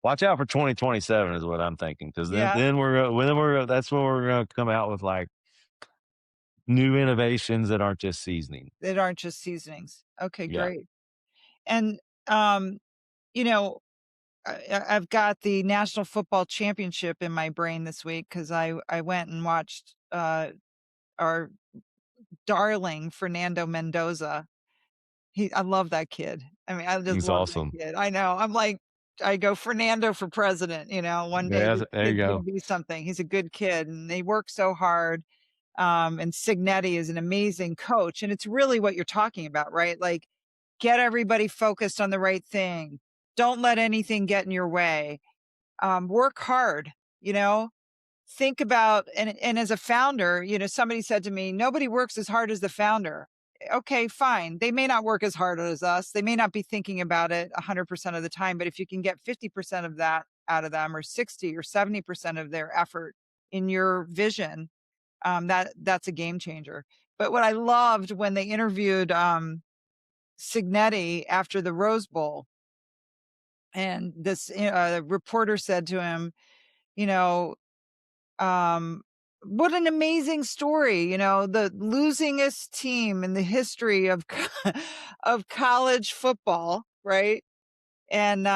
B: Watch out for 2027 is what I'm thinking. Cause
A: yeah,
B: that's when we're going to come out with like new innovations that aren't just seasoning.
A: that aren't just seasonings. Okay,
B: Yeah.
A: great. And, you know, I've got the National Football Championship in my brain this week because I went and watched, our darling Fernando Mendoza I love that kid. I mean, I just
B: He's
A: love that
B: awesome.
A: kid. I know. I'm like, I go Fernando for president, one day
B: Yeah,
A: this
B: there you
A: kid's gonna
B: go.
A: be something. He's a good kid and they work so hard. And Signetti is an amazing coach. And it's really what you're talking about, right? Like, get everybody focused on the right thing. Don't let anything get in your way. Work hard, you know, think about, and as a founder, somebody said to me, nobody works as hard as the founder. Okay, fine. They may not work as hard as us. They may not be thinking about it 100% of the time, but if you can get 50% of that out of them, or 60 or 70% of their effort in your vision, that's a game changer. But what I loved when they interviewed Signetti after the Rose Bowl, and this reporter said to him, you know, um, what an amazing story, the losingest team in the history of of college football, right? And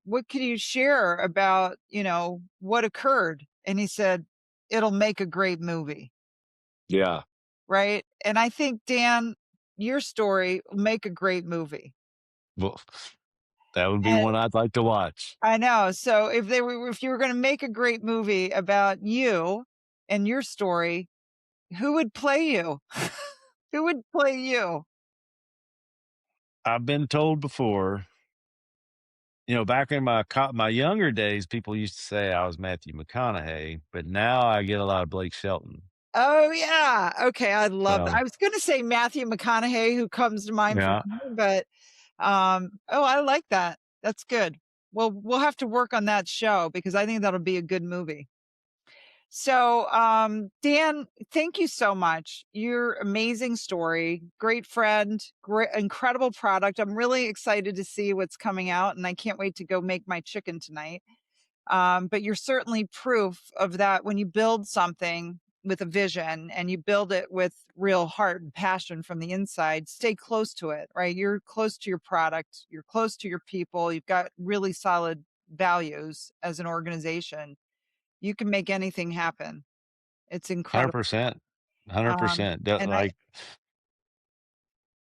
A: what could you share about, what occurred? And he said, it'll make a great movie,
B: Yeah.
A: right? And I think, Dan, your story will make a great movie.
B: Well, that would be
A: And
B: one I'd like to watch.
A: I know. So if you were going to make a great movie about you and your story, who would play you? Who would play you?
B: I've been told before, back in my younger days, people used to say I was Matthew McConaughey, but now I get a lot of Blake Shelton.
A: Oh, yeah. Okay, I love that.
B: So,
A: I was gonna say Matthew McConaughey, who comes to mind for
B: yeah,
A: me, but, I like that. That's good. Well, we'll have to work on that show because I think that'll be a good movie. So, Dan, thank you so much. Your amazing story, great friend, great, incredible product. I'm really excited to see what's coming out, and I can't wait to go make my chicken tonight. But you're certainly proof of that when you build something with a vision and you build it with real heart and passion from the inside, stay close to it, right? You're close to your product, you're close to your people, you've got really solid values as an organization. You can make anything happen. It's incredible.
B: 100%,
A: Um,
B: 100%.
A: and I,
B: Like,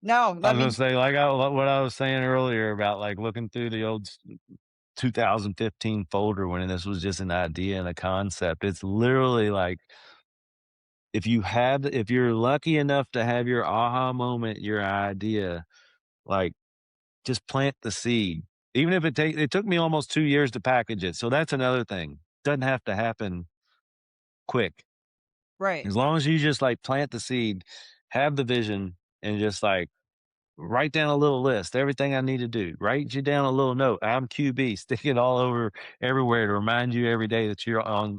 A: no,
B: I
A: let
B: was gonna
A: me,
B: say, like what I was saying earlier about like looking through the old 2015 folder when this was just an idea and a concept. It's literally like if you're lucky enough to have your aha moment, your idea, like just plant the seed. Even if it took me almost 2 years to package it. So that's another thing. Doesn't have to happen quick.
A: right,
B: As long as you just like plant the seed, have the vision, and just like write down a little list, everything I need to do. Write you down a little note. I'm QB. Stick it all over everywhere to remind you every day that you're on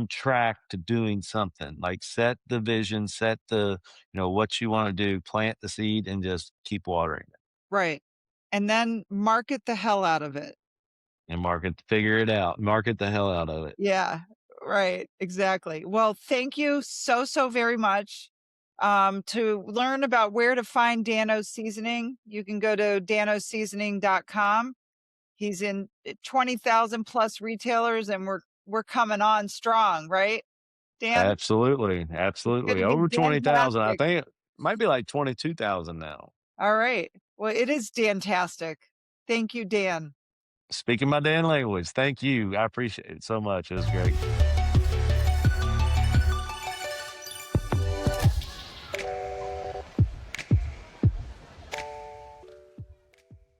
B: track to doing something. Like set the vision, set the what you want to do, plant the seed, and just keep watering it
A: right. And then market the hell out of it.
B: and market. Figure it out. Market the hell out of it.
A: Yeah, right. Exactly. Well, thank you so, so very much. To learn about where to find Dano's seasoning, you can go to danoseasoning.com. He's in 20,000 plus retailers and we're coming on strong, right? Dan,
B: Absolutely,
A: it's going
B: absolutely.
A: to be
B: Over 20,000. I
A: fantastic.
B: think it might be like 22,000 now.
A: All right. Well, it is fantastic. Thank you, Dan.
B: Speaking my Dan language. Thank you. I appreciate it so much. It was great.